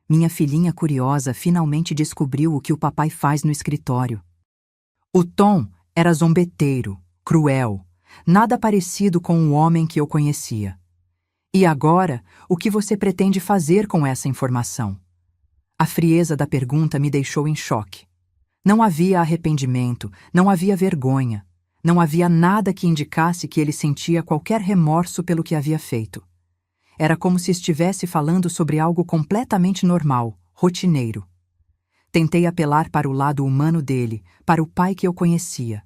Minha filhinha curiosa finalmente descobriu o que o papai faz no escritório. O Tom era zombeteiro, cruel, nada parecido com o homem que eu conhecia. E agora, o que você pretende fazer com essa informação? A frieza da pergunta me deixou em choque. Não havia arrependimento, não havia vergonha, não havia nada que indicasse que ele sentia qualquer remorso pelo que havia feito. Era como se estivesse falando sobre algo completamente normal, rotineiro. Tentei apelar para o lado humano dele, para o pai que eu conhecia.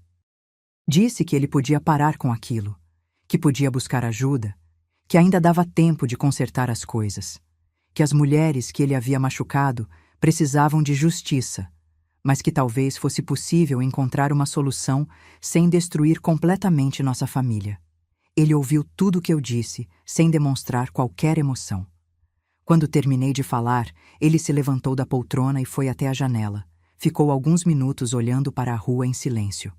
Disse que ele podia parar com aquilo, que podia buscar ajuda, que ainda dava tempo de consertar as coisas, que as mulheres que ele havia machucado precisavam de justiça, mas que talvez fosse possível encontrar uma solução sem destruir completamente nossa família. Ele ouviu tudo o que eu disse, sem demonstrar qualquer emoção. Quando terminei de falar, ele se levantou da poltrona e foi até a janela. Ficou alguns minutos olhando para a rua em silêncio.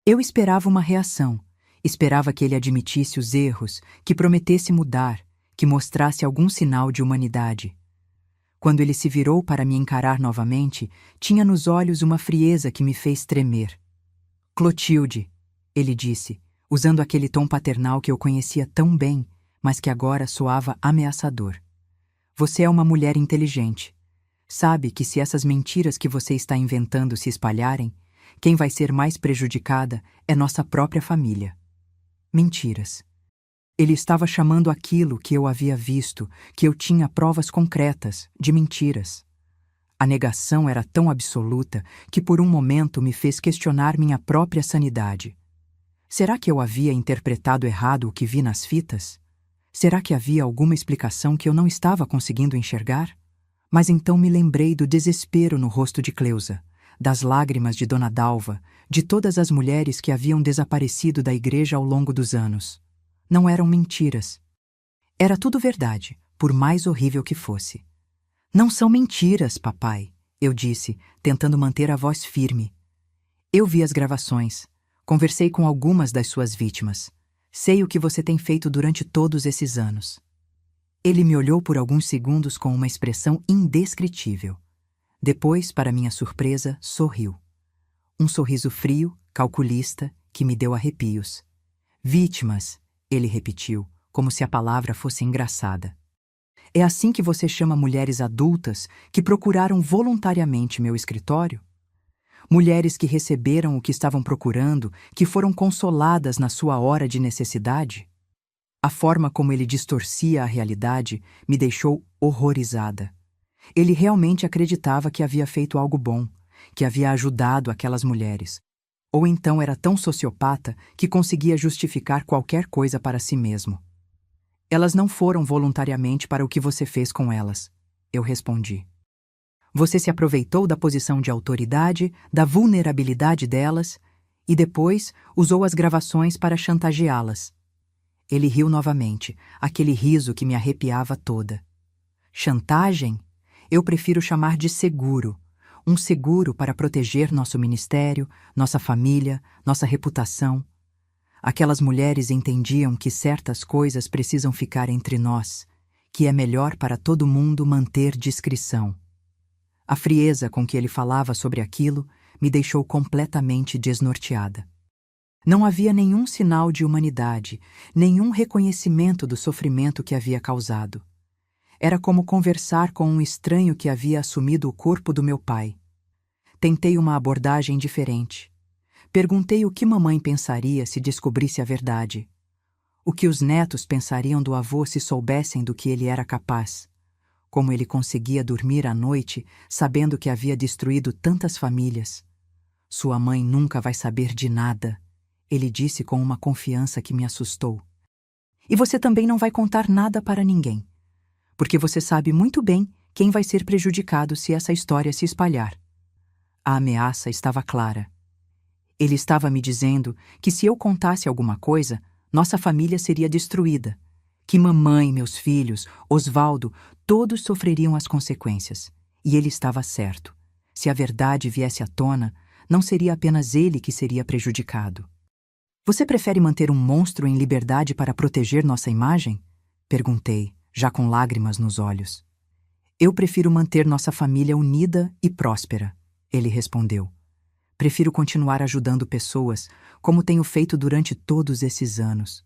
Eu esperava uma reação. Esperava que ele admitisse os erros, que prometesse mudar, que mostrasse algum sinal de humanidade. Quando ele se virou para me encarar novamente, tinha nos olhos uma frieza que me fez tremer. Clotilde, ele disse, usando aquele tom paternal que eu conhecia tão bem, mas que agora soava ameaçador. Você é uma mulher inteligente. Sabe que se essas mentiras que você está inventando se espalharem, quem vai ser mais prejudicada é nossa própria família. Mentiras. Ele estava chamando aquilo que eu havia visto, que eu tinha provas concretas, de mentiras. A negação era tão absoluta que por um momento me fez questionar minha própria sanidade. Será que eu havia interpretado errado o que vi nas fitas? Será que havia alguma explicação que eu não estava conseguindo enxergar? Mas então me lembrei do desespero no rosto de Cleusa, das lágrimas de Dona Dalva, de todas as mulheres que haviam desaparecido da igreja ao longo dos anos. Não eram mentiras. Era tudo verdade, por mais horrível que fosse. Não são mentiras, papai, eu disse, tentando manter a voz firme. Eu vi as gravações. Conversei com algumas das suas vítimas. Sei o que você tem feito durante todos esses anos. Ele me olhou por alguns segundos com uma expressão indescritível. Depois, para minha surpresa, sorriu. Um sorriso frio, calculista, que me deu arrepios. Vítimas, ele repetiu, como se a palavra fosse engraçada. É assim que você chama mulheres adultas que procuraram voluntariamente meu escritório? Mulheres que receberam o que estavam procurando, que foram consoladas na sua hora de necessidade? A forma como ele distorcia a realidade me deixou horrorizada. Ele realmente acreditava que havia feito algo bom, que havia ajudado aquelas mulheres. Ou então era tão sociopata que conseguia justificar qualquer coisa para si mesmo. Elas não foram voluntariamente para o que você fez com elas, eu respondi. Você se aproveitou da posição de autoridade, da vulnerabilidade delas, e depois usou as gravações para chantageá-las. Ele riu novamente, aquele riso que me arrepiava toda. Chantagem? Eu prefiro chamar de seguro. Um seguro para proteger nosso ministério, nossa família, nossa reputação. Aquelas mulheres entendiam que certas coisas precisam ficar entre nós, que é melhor para todo mundo manter discrição. A frieza com que ele falava sobre aquilo me deixou completamente desnorteada. Não havia nenhum sinal de humanidade, nenhum reconhecimento do sofrimento que havia causado. Era como conversar com um estranho que havia assumido o corpo do meu pai. Tentei uma abordagem diferente. Perguntei o que mamãe pensaria se descobrisse a verdade. O que os netos pensariam do avô se soubessem do que ele era capaz. Como ele conseguia dormir à noite sabendo que havia destruído tantas famílias. Sua mãe nunca vai saber de nada, ele disse com uma confiança que me assustou. E você também não vai contar nada para ninguém, porque você sabe muito bem quem vai ser prejudicado se essa história se espalhar. A ameaça estava clara. Ele estava me dizendo que se eu contasse alguma coisa, nossa família seria destruída, que mamãe, meus filhos, Osvaldo, todos sofreriam as consequências. E ele estava certo. Se a verdade viesse à tona, não seria apenas ele que seria prejudicado. Você prefere manter um monstro em liberdade para proteger nossa imagem? Perguntei, já com lágrimas nos olhos. Eu prefiro manter nossa família unida e próspera, ele respondeu. Prefiro continuar ajudando pessoas, como tenho feito durante todos esses anos.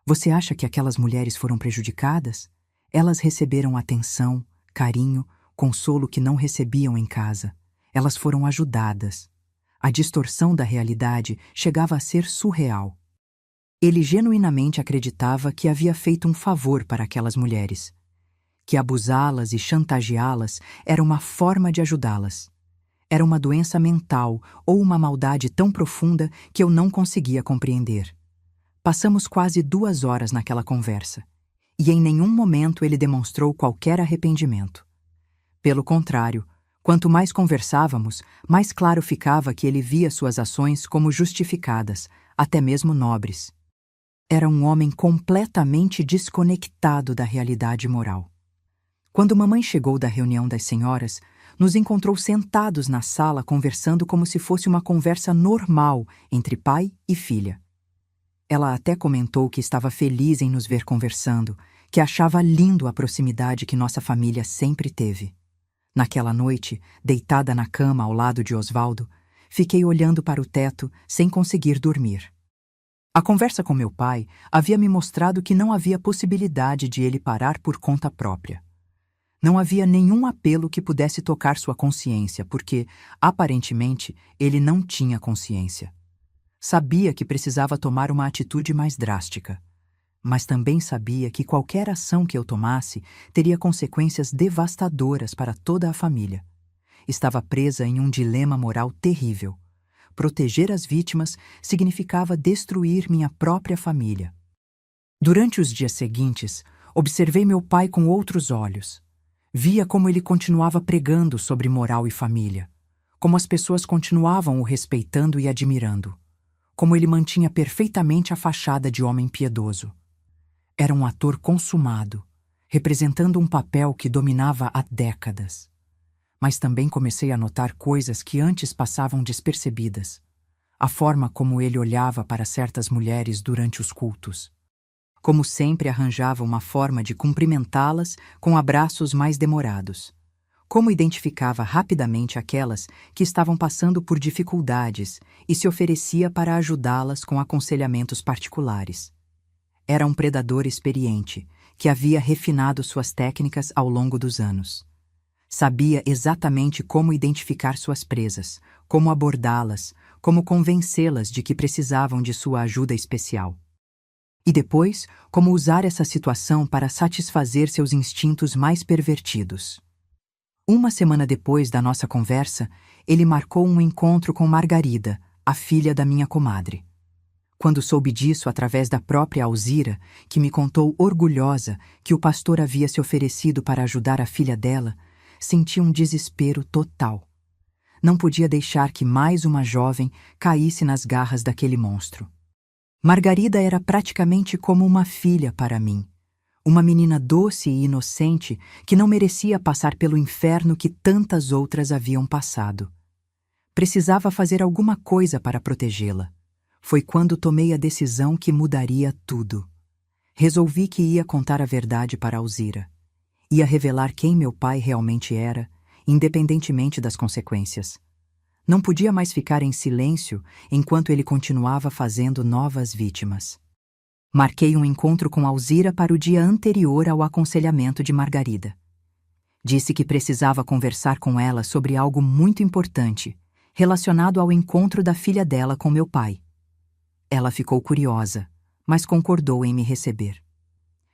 Você acha que aquelas mulheres foram prejudicadas? Elas receberam atenção, carinho, consolo que não recebiam em casa. Elas foram ajudadas. A distorção da realidade chegava a ser surreal. Ele genuinamente acreditava que havia feito um favor para aquelas mulheres, que abusá-las e chantageá-las era uma forma de ajudá-las. Era uma doença mental ou uma maldade tão profunda que eu não conseguia compreender. Passamos quase 2 horas naquela conversa, e em nenhum momento ele demonstrou qualquer arrependimento. Pelo contrário, Quanto mais conversávamos, mais claro ficava que ele via suas ações como justificadas, até mesmo nobres. Era um homem completamente desconectado da realidade moral. Quando mamãe chegou da reunião das senhoras, nos encontrou sentados na sala conversando como se fosse uma conversa normal entre pai e filha. Ela até comentou que estava feliz em nos ver conversando, que achava lindo a proximidade que nossa família sempre teve. Naquela noite, deitada na cama ao lado de Osvaldo, fiquei olhando para o teto sem conseguir dormir. A conversa com meu pai havia me mostrado que não havia possibilidade de ele parar por conta própria. Não havia nenhum apelo que pudesse tocar sua consciência, porque, aparentemente, ele não tinha consciência. Sabia que precisava tomar uma atitude mais drástica, mas também sabia que qualquer ação que eu tomasse teria consequências devastadoras para toda a família. Estava presa em um dilema moral terrível. Proteger as vítimas significava destruir minha própria família. Durante os dias seguintes, observei meu pai com outros olhos. Via como ele continuava pregando sobre moral e família, como as pessoas continuavam o respeitando e admirando, como ele mantinha perfeitamente a fachada de homem piedoso. Era um ator consumado, representando um papel que dominava há décadas. Mas também comecei a notar coisas que antes passavam despercebidas. A forma como ele olhava para certas mulheres durante os cultos. Como sempre arranjava uma forma de cumprimentá-las com abraços mais demorados. Como identificava rapidamente aquelas que estavam passando por dificuldades e se oferecia para ajudá-las com aconselhamentos particulares. Era um predador experiente, que havia refinado suas técnicas ao longo dos anos. Sabia exatamente como identificar suas presas, como abordá-las, como convencê-las de que precisavam de sua ajuda especial. E depois, como usar essa situação para satisfazer seus instintos mais pervertidos. Uma semana depois da nossa conversa, ele marcou um encontro com Margarida, a filha da minha comadre. Quando soube disso através da própria Alzira, que me contou orgulhosa que o pastor havia se oferecido para ajudar a filha dela, senti um desespero total. Não podia deixar que mais uma jovem caísse nas garras daquele monstro. Margarida era praticamente como uma filha para mim. Uma menina doce e inocente que não merecia passar pelo inferno que tantas outras haviam passado. Precisava fazer alguma coisa para protegê-la. Foi quando tomei a decisão que mudaria tudo. Resolvi que ia contar a verdade para Alzira. Ia revelar quem meu pai realmente era, independentemente das consequências. Não podia mais ficar em silêncio enquanto ele continuava fazendo novas vítimas. Marquei um encontro com Alzira para o dia anterior ao aconselhamento de Margarida. Disse que precisava conversar com ela sobre algo muito importante, relacionado ao encontro da filha dela com meu pai. Ela ficou curiosa, mas concordou em me receber.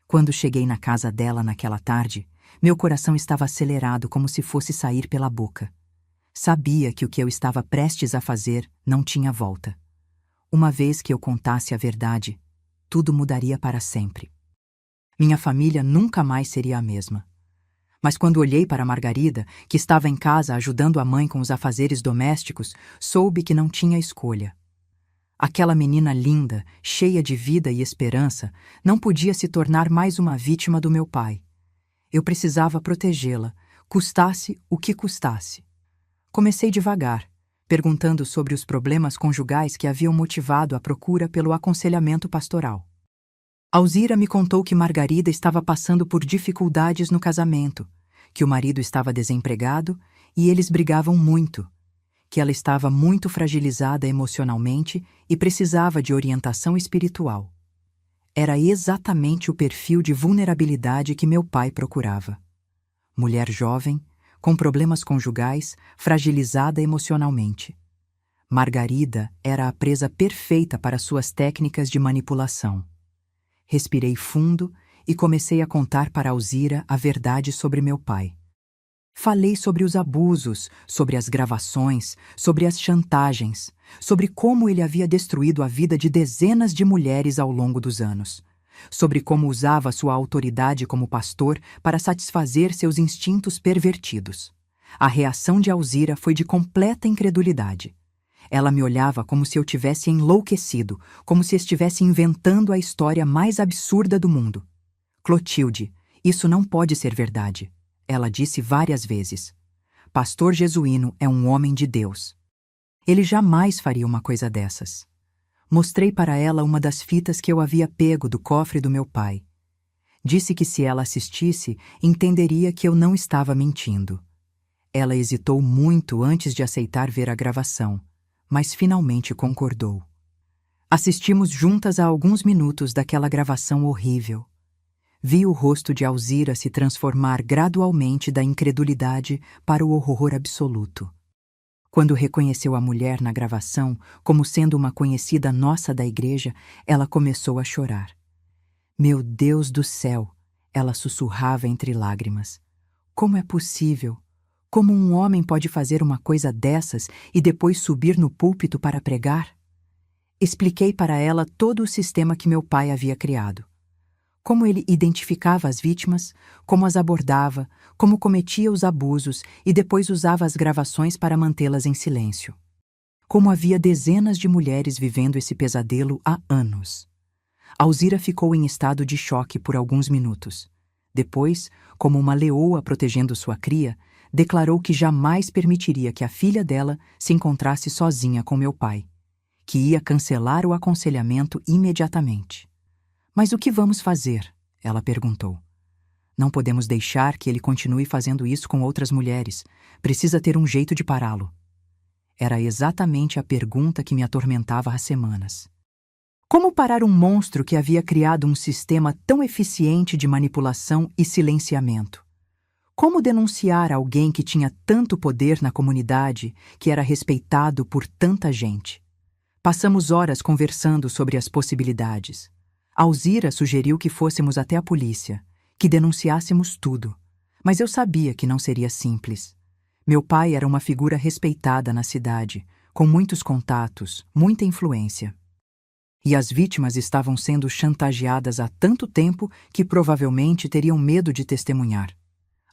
Quando cheguei na casa dela naquela tarde, meu coração estava acelerado como se fosse sair pela boca. Sabia que o que eu estava prestes a fazer não tinha volta. Uma vez que eu contasse a verdade, tudo mudaria para sempre. Minha família nunca mais seria a mesma. Mas quando olhei para Margarida, que estava em casa ajudando a mãe com os afazeres domésticos, soube que não tinha escolha. Aquela menina linda, cheia de vida e esperança, não podia se tornar mais uma vítima do meu pai. Eu precisava protegê-la, custasse o que custasse. Comecei devagar, perguntando sobre os problemas conjugais que haviam motivado a procura pelo aconselhamento pastoral. Alzira me contou que Margarida estava passando por dificuldades no casamento, que o marido estava desempregado e eles brigavam muito, que ela estava muito fragilizada emocionalmente e precisava de orientação espiritual. Era exatamente o perfil de vulnerabilidade que meu pai procurava. Mulher jovem, com problemas conjugais, fragilizada emocionalmente. Margarida era a presa perfeita para suas técnicas de manipulação. Respirei fundo e comecei a contar para Alzira a verdade sobre meu pai. Falei sobre os abusos, sobre as gravações, sobre as chantagens, sobre como ele havia destruído a vida de dezenas de mulheres ao longo dos anos, sobre como usava sua autoridade como pastor para satisfazer seus instintos pervertidos. A reação de Alzira foi de completa incredulidade. Ela me olhava como se eu tivesse enlouquecido, como se estivesse inventando a história mais absurda do mundo. Clotilde, isso não pode ser verdade, ela disse várias vezes. Pastor Jesuíno é um homem de Deus. Ele jamais faria uma coisa dessas. Mostrei para ela uma das fitas que eu havia pego do cofre do meu pai. Disse que se ela assistisse, entenderia que eu não estava mentindo. Ela hesitou muito antes de aceitar ver a gravação, mas finalmente concordou. Assistimos juntas a alguns minutos daquela gravação horrível. Vi o rosto de Alzira se transformar gradualmente da incredulidade para o horror absoluto. Quando reconheceu a mulher na gravação como sendo uma conhecida nossa da igreja, ela começou a chorar. Meu Deus do céu! Ela sussurrava entre lágrimas. Como é possível? Como um homem pode fazer uma coisa dessas e depois subir no púlpito para pregar? Expliquei para ela todo o sistema que meu pai havia criado. Como ele identificava as vítimas, como as abordava, como cometia os abusos e depois usava as gravações para mantê-las em silêncio. Como havia dezenas de mulheres vivendo esse pesadelo há anos. Alzira ficou em estado de choque por alguns minutos. Depois, como uma leoa protegendo sua cria, declarou que jamais permitiria que a filha dela se encontrasse sozinha com meu pai, que ia cancelar o aconselhamento imediatamente. Mas o que vamos fazer? Ela perguntou. Não podemos deixar que ele continue fazendo isso com outras mulheres. Precisa ter um jeito de pará-lo. Era exatamente a pergunta que me atormentava há semanas. Como parar um monstro que havia criado um sistema tão eficiente de manipulação e silenciamento? Como denunciar alguém que tinha tanto poder na comunidade, que era respeitado por tanta gente? Passamos horas conversando sobre as possibilidades. Alzira sugeriu que fôssemos até a polícia, que denunciássemos tudo. Mas eu sabia que não seria simples. Meu pai era uma figura respeitada na cidade, com muitos contatos, muita influência. E as vítimas estavam sendo chantageadas há tanto tempo que provavelmente teriam medo de testemunhar.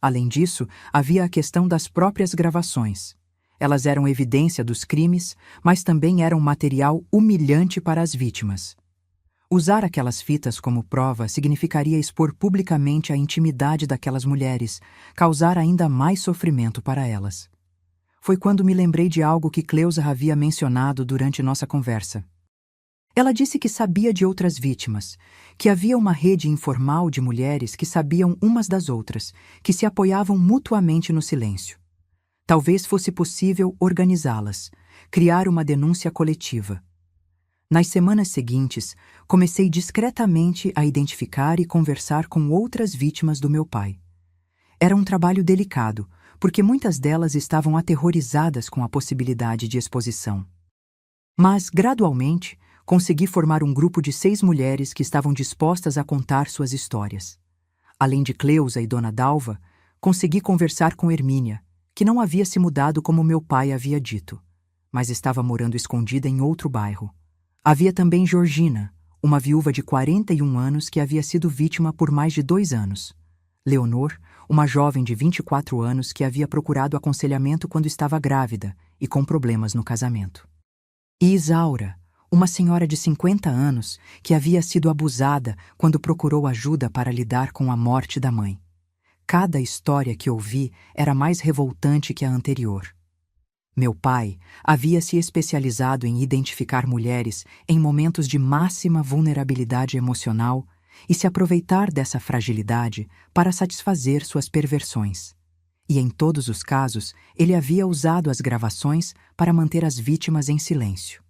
Além disso, havia a questão das próprias gravações. Elas eram evidência dos crimes, mas também eram material humilhante para as vítimas. Usar aquelas fitas como prova significaria expor publicamente a intimidade daquelas mulheres, causar ainda mais sofrimento para elas. Foi quando me lembrei de algo que Cleusa havia mencionado durante nossa conversa. Ela disse que sabia de outras vítimas, que havia uma rede informal de mulheres que sabiam umas das outras, que se apoiavam mutuamente no silêncio. Talvez fosse possível organizá-las, criar uma denúncia coletiva. Nas semanas seguintes, comecei discretamente a identificar e conversar com outras vítimas do meu pai. Era um trabalho delicado, porque muitas delas estavam aterrorizadas com a possibilidade de exposição. Mas, gradualmente, consegui formar um grupo de 6 mulheres que estavam dispostas a contar suas histórias. Além de Cleusa e Dona Dalva, consegui conversar com Hermínia, que não havia se mudado como meu pai havia dito, mas estava morando escondida em outro bairro. Havia também Georgina, uma viúva de 41 anos que havia sido vítima por mais de 2 anos. Leonor, uma jovem de 24 anos que havia procurado aconselhamento quando estava grávida e com problemas no casamento. E Isaura, uma senhora de 50 anos que havia sido abusada quando procurou ajuda para lidar com a morte da mãe. Cada história que ouvi era mais revoltante que a anterior. Meu pai havia se especializado em identificar mulheres em momentos de máxima vulnerabilidade emocional e se aproveitar dessa fragilidade para satisfazer suas perversões. E em todos os casos, ele havia usado as gravações para manter as vítimas em silêncio.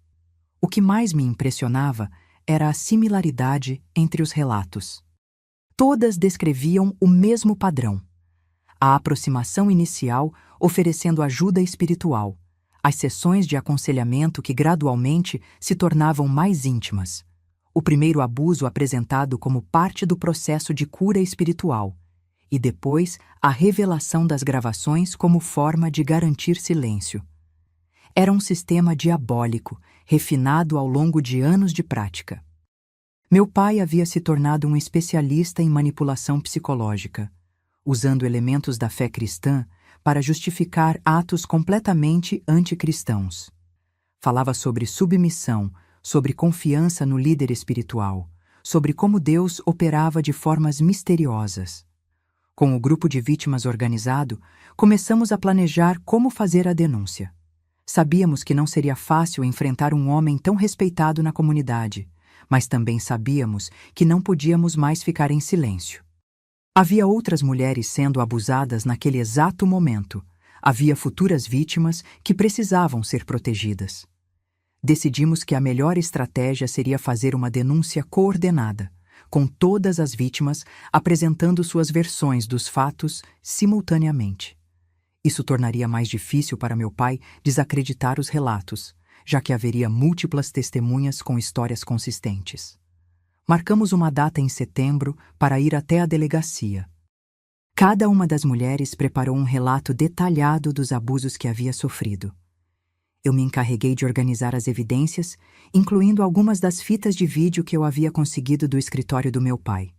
O que mais me impressionava era a similaridade entre os relatos. Todas descreviam o mesmo padrão. A aproximação inicial oferecendo ajuda espiritual, as sessões de aconselhamento que gradualmente se tornavam mais íntimas, o primeiro abuso apresentado como parte do processo de cura espiritual, e depois a revelação das gravações como forma de garantir silêncio. Era um sistema diabólico, refinado ao longo de anos de prática. Meu pai havia se tornado um especialista em manipulação psicológica, usando elementos da fé cristã para justificar atos completamente anticristãos. Falava sobre submissão, sobre confiança no líder espiritual, sobre como Deus operava de formas misteriosas. Com o grupo de vítimas organizado, começamos a planejar como fazer a denúncia. Sabíamos que não seria fácil enfrentar um homem tão respeitado na comunidade, mas também sabíamos que não podíamos mais ficar em silêncio. Havia outras mulheres sendo abusadas naquele exato momento. Havia futuras vítimas que precisavam ser protegidas. Decidimos que a melhor estratégia seria fazer uma denúncia coordenada, com todas as vítimas apresentando suas versões dos fatos simultaneamente. Isso tornaria mais difícil para meu pai desacreditar os relatos, já que haveria múltiplas testemunhas com histórias consistentes. Marcamos uma data em setembro para ir até a delegacia. Cada uma das mulheres preparou um relato detalhado dos abusos que havia sofrido. Eu me encarreguei de organizar as evidências, incluindo algumas das fitas de vídeo que eu havia conseguido do escritório do meu pai.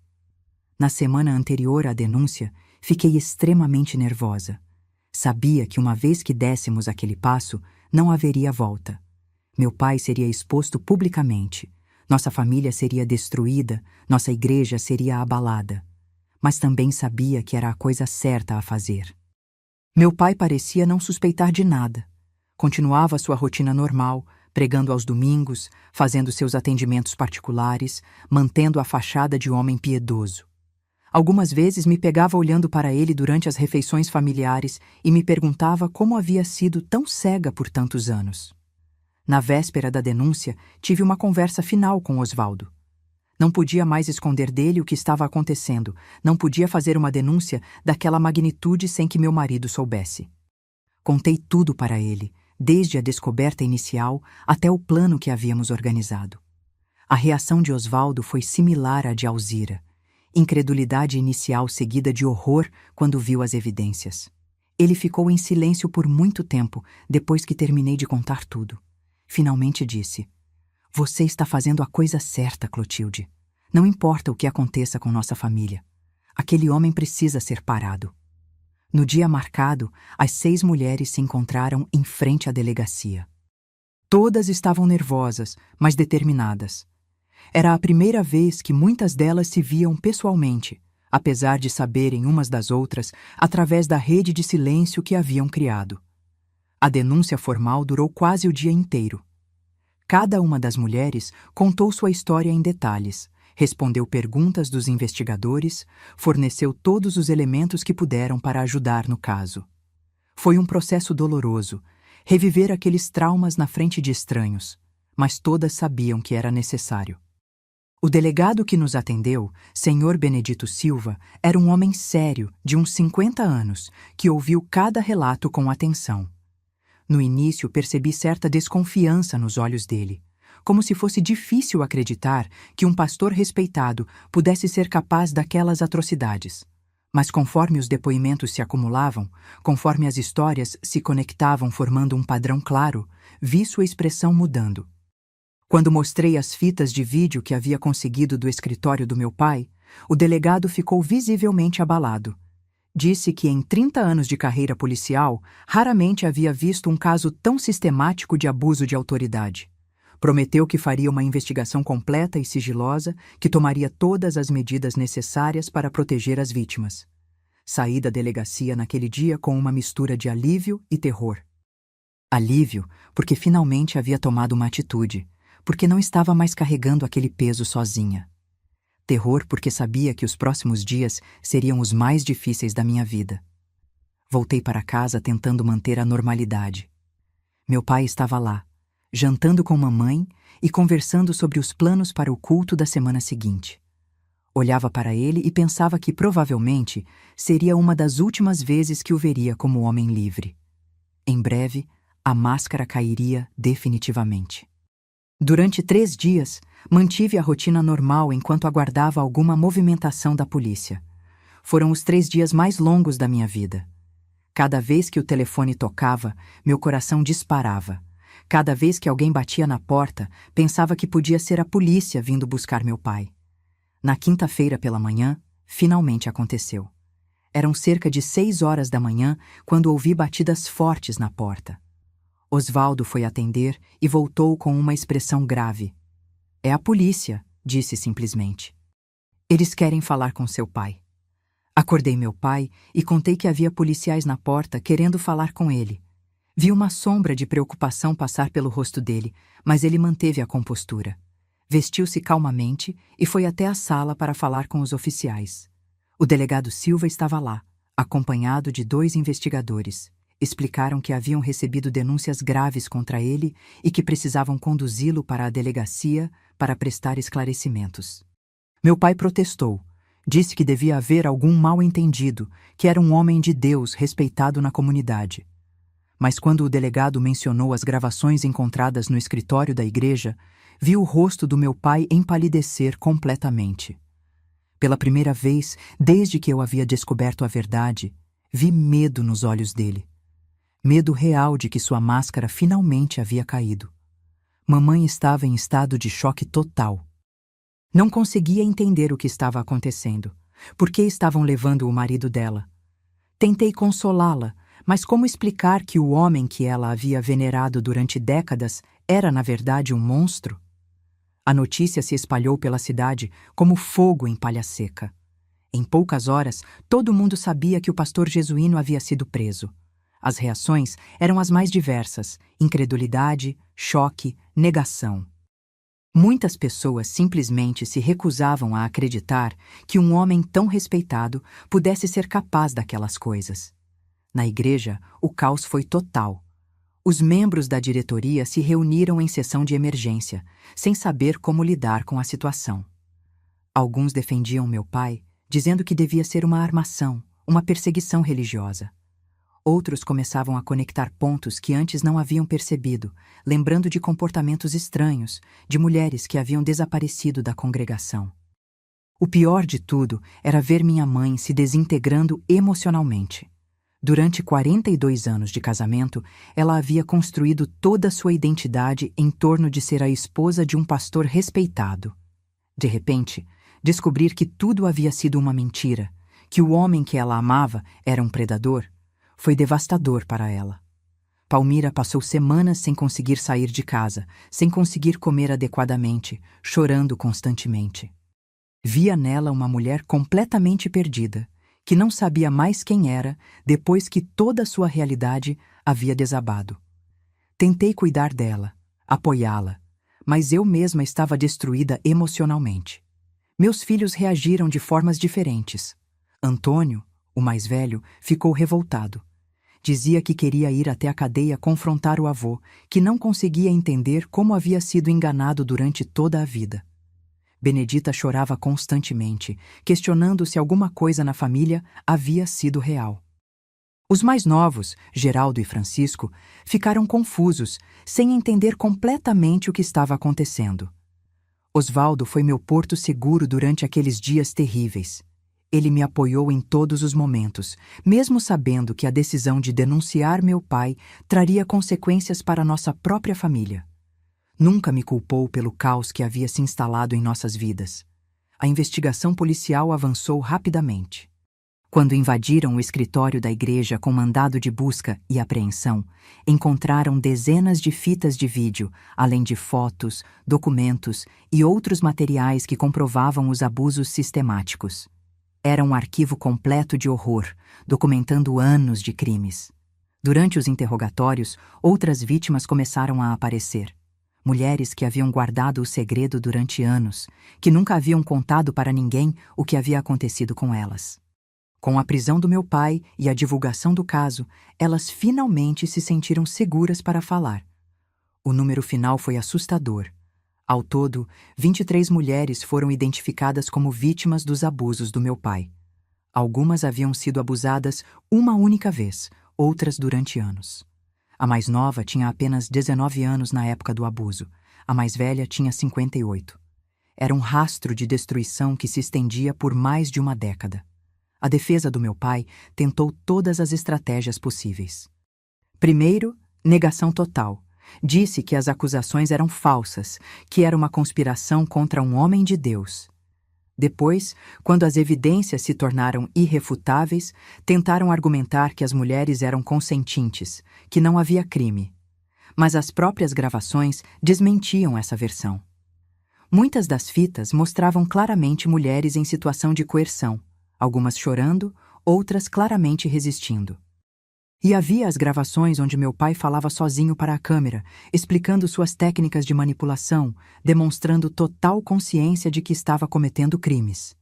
Na semana anterior à denúncia, fiquei extremamente nervosa. Sabia que uma vez que dessemos aquele passo, não haveria volta. Meu pai seria exposto publicamente, nossa família seria destruída, nossa igreja seria abalada. Mas também sabia que era a coisa certa a fazer. Meu pai parecia não suspeitar de nada. Continuava sua rotina normal, pregando aos domingos, fazendo seus atendimentos particulares, mantendo a fachada de homem piedoso. Algumas vezes me pegava olhando para ele durante as refeições familiares e me perguntava como havia sido tão cega por tantos anos. Na véspera da denúncia, tive uma conversa final com Osvaldo. Não podia mais esconder dele o que estava acontecendo, não podia fazer uma denúncia daquela magnitude sem que meu marido soubesse. Contei tudo para ele, desde a descoberta inicial até o plano que havíamos organizado. A reação de Osvaldo foi similar à de Alzira. Incredulidade inicial seguida de horror quando viu as evidências. Ele ficou em silêncio por muito tempo, depois que terminei de contar tudo. Finalmente disse: "Você está fazendo a coisa certa, Clotilde. Não importa o que aconteça com nossa família. Aquele homem precisa ser parado." No dia marcado, as 6 mulheres se encontraram em frente à delegacia. Todas estavam nervosas, mas determinadas. Era a primeira vez que muitas delas se viam pessoalmente, apesar de saberem umas das outras através da rede de silêncio que haviam criado. A denúncia formal durou quase o dia inteiro. Cada uma das mulheres contou sua história em detalhes, respondeu perguntas dos investigadores, forneceu todos os elementos que puderam para ajudar no caso. Foi um processo doloroso, reviver aqueles traumas na frente de estranhos, mas todas sabiam que era necessário. O delegado que nos atendeu, Sr. Benedito Silva, era um homem sério, de uns 50 anos, que ouviu cada relato com atenção. No início percebi certa desconfiança nos olhos dele, como se fosse difícil acreditar que um pastor respeitado pudesse ser capaz daquelas atrocidades. Mas conforme os depoimentos se acumulavam, conforme as histórias se conectavam formando um padrão claro, vi sua expressão mudando. Quando mostrei as fitas de vídeo que havia conseguido do escritório do meu pai, o delegado ficou visivelmente abalado. Disse que em 30 anos de carreira policial, raramente havia visto um caso tão sistemático de abuso de autoridade. Prometeu que faria uma investigação completa e sigilosa, que tomaria todas as medidas necessárias para proteger as vítimas. Saí da delegacia naquele dia com uma mistura de alívio e terror. Alívio, porque finalmente havia tomado uma atitude, porque não estava mais carregando aquele peso sozinha. Terror, porque sabia que os próximos dias seriam os mais difíceis da minha vida. Voltei para casa tentando manter a normalidade. Meu pai estava lá, jantando com mamãe e conversando sobre os planos para o culto da semana seguinte. Olhava para ele e pensava que provavelmente seria uma das últimas vezes que o veria como homem livre. Em breve, a máscara cairia definitivamente. Durante 3 dias, mantive a rotina normal enquanto aguardava alguma movimentação da polícia. Foram os 3 dias mais longos da minha vida. Cada vez que o telefone tocava, meu coração disparava. Cada vez que alguém batia na porta, pensava que podia ser a polícia vindo buscar meu pai. Na quinta-feira pela manhã, finalmente aconteceu. Eram cerca de 6 horas da manhã quando ouvi batidas fortes na porta. Osvaldo foi atender e voltou com uma expressão grave. "É a polícia", disse simplesmente. "Eles querem falar com seu pai." Acordei meu pai e contei que havia policiais na porta querendo falar com ele. Vi uma sombra de preocupação passar pelo rosto dele, mas ele manteve a compostura. Vestiu-se calmamente e foi até a sala para falar com os oficiais. O delegado Silva estava lá, acompanhado de 2 investigadores. Explicaram que haviam recebido denúncias graves contra ele e que precisavam conduzi-lo para a delegacia para prestar esclarecimentos. Meu pai protestou. Disse que devia haver algum mal-entendido, que era um homem de Deus respeitado na comunidade. Mas quando o delegado mencionou as gravações encontradas no escritório da igreja, vi o rosto do meu pai empalidecer completamente. Pela primeira vez, desde que eu havia descoberto a verdade, vi medo nos olhos dele. Medo real de que sua máscara finalmente havia caído. Mamãe estava em estado de choque total. Não conseguia entender o que estava acontecendo. Por que estavam levando o marido dela? Tentei consolá-la, mas como explicar que o homem que ela havia venerado durante décadas era, na verdade, um monstro? A notícia se espalhou pela cidade como fogo em palha seca. Em poucas horas, todo mundo sabia que o pastor jesuíno havia sido preso. As reações eram as mais diversas: incredulidade, choque, negação. Muitas pessoas simplesmente se recusavam a acreditar que um homem tão respeitado pudesse ser capaz daquelas coisas. Na igreja, o caos foi total. Os membros da diretoria se reuniram em sessão de emergência, sem saber como lidar com a situação. Alguns defendiam meu pai, dizendo que devia ser uma armação, uma perseguição religiosa. Outros começavam a conectar pontos que antes não haviam percebido, lembrando de comportamentos estranhos, de mulheres que haviam desaparecido da congregação. O pior de tudo era ver minha mãe se desintegrando emocionalmente. Durante 42 anos de casamento, ela havia construído toda a sua identidade em torno de ser a esposa de um pastor respeitado. De repente, descobrir que tudo havia sido uma mentira, que o homem que ela amava era um predador, foi devastador para ela. Palmira passou semanas sem conseguir sair de casa, sem conseguir comer adequadamente, chorando constantemente. Via nela uma mulher completamente perdida, que não sabia mais quem era depois que toda a sua realidade havia desabado. Tentei cuidar dela, apoiá-la, mas eu mesma estava destruída emocionalmente. Meus filhos reagiram de formas diferentes. Antônio, o mais velho, ficou revoltado. Dizia que queria ir até a cadeia confrontar o avô, que não conseguia entender como havia sido enganado durante toda a vida. Benedita chorava constantemente, questionando se alguma coisa na família havia sido real. Os mais novos, Geraldo e Francisco, ficaram confusos, sem entender completamente o que estava acontecendo. Osvaldo foi meu porto seguro durante aqueles dias terríveis. Ele me apoiou em todos os momentos, mesmo sabendo que a decisão de denunciar meu pai traria consequências para nossa própria família. Nunca me culpou pelo caos que havia se instalado em nossas vidas. A investigação policial avançou rapidamente. Quando invadiram o escritório da igreja com mandado de busca e apreensão, encontraram dezenas de fitas de vídeo, além de fotos, documentos e outros materiais que comprovavam os abusos sistemáticos. Era um arquivo completo de horror, documentando anos de crimes. Durante os interrogatórios, outras vítimas começaram a aparecer. Mulheres que haviam guardado o segredo durante anos, que nunca haviam contado para ninguém o que havia acontecido com elas. Com a prisão do meu pai e a divulgação do caso, elas finalmente se sentiram seguras para falar. O número final foi assustador. Ao todo, 23 mulheres foram identificadas como vítimas dos abusos do meu pai. Algumas haviam sido abusadas uma única vez, outras durante anos. A mais nova tinha apenas 19 anos na época do abuso. A mais velha tinha 58. Era um rastro de destruição que se estendia por mais de uma década. A defesa do meu pai tentou todas as estratégias possíveis. Primeiro, negação total. Disse que as acusações eram falsas, que era uma conspiração contra um homem de Deus. Depois, quando as evidências se tornaram irrefutáveis, tentaram argumentar que as mulheres eram consentintes, que não havia crime. Mas as próprias gravações desmentiam essa versão. Muitas das fitas mostravam claramente mulheres em situação de coerção, algumas chorando, outras claramente resistindo. E havia as gravações onde meu pai falava sozinho para a câmera, explicando suas técnicas de manipulação, demonstrando total consciência de que estava cometendo crimes.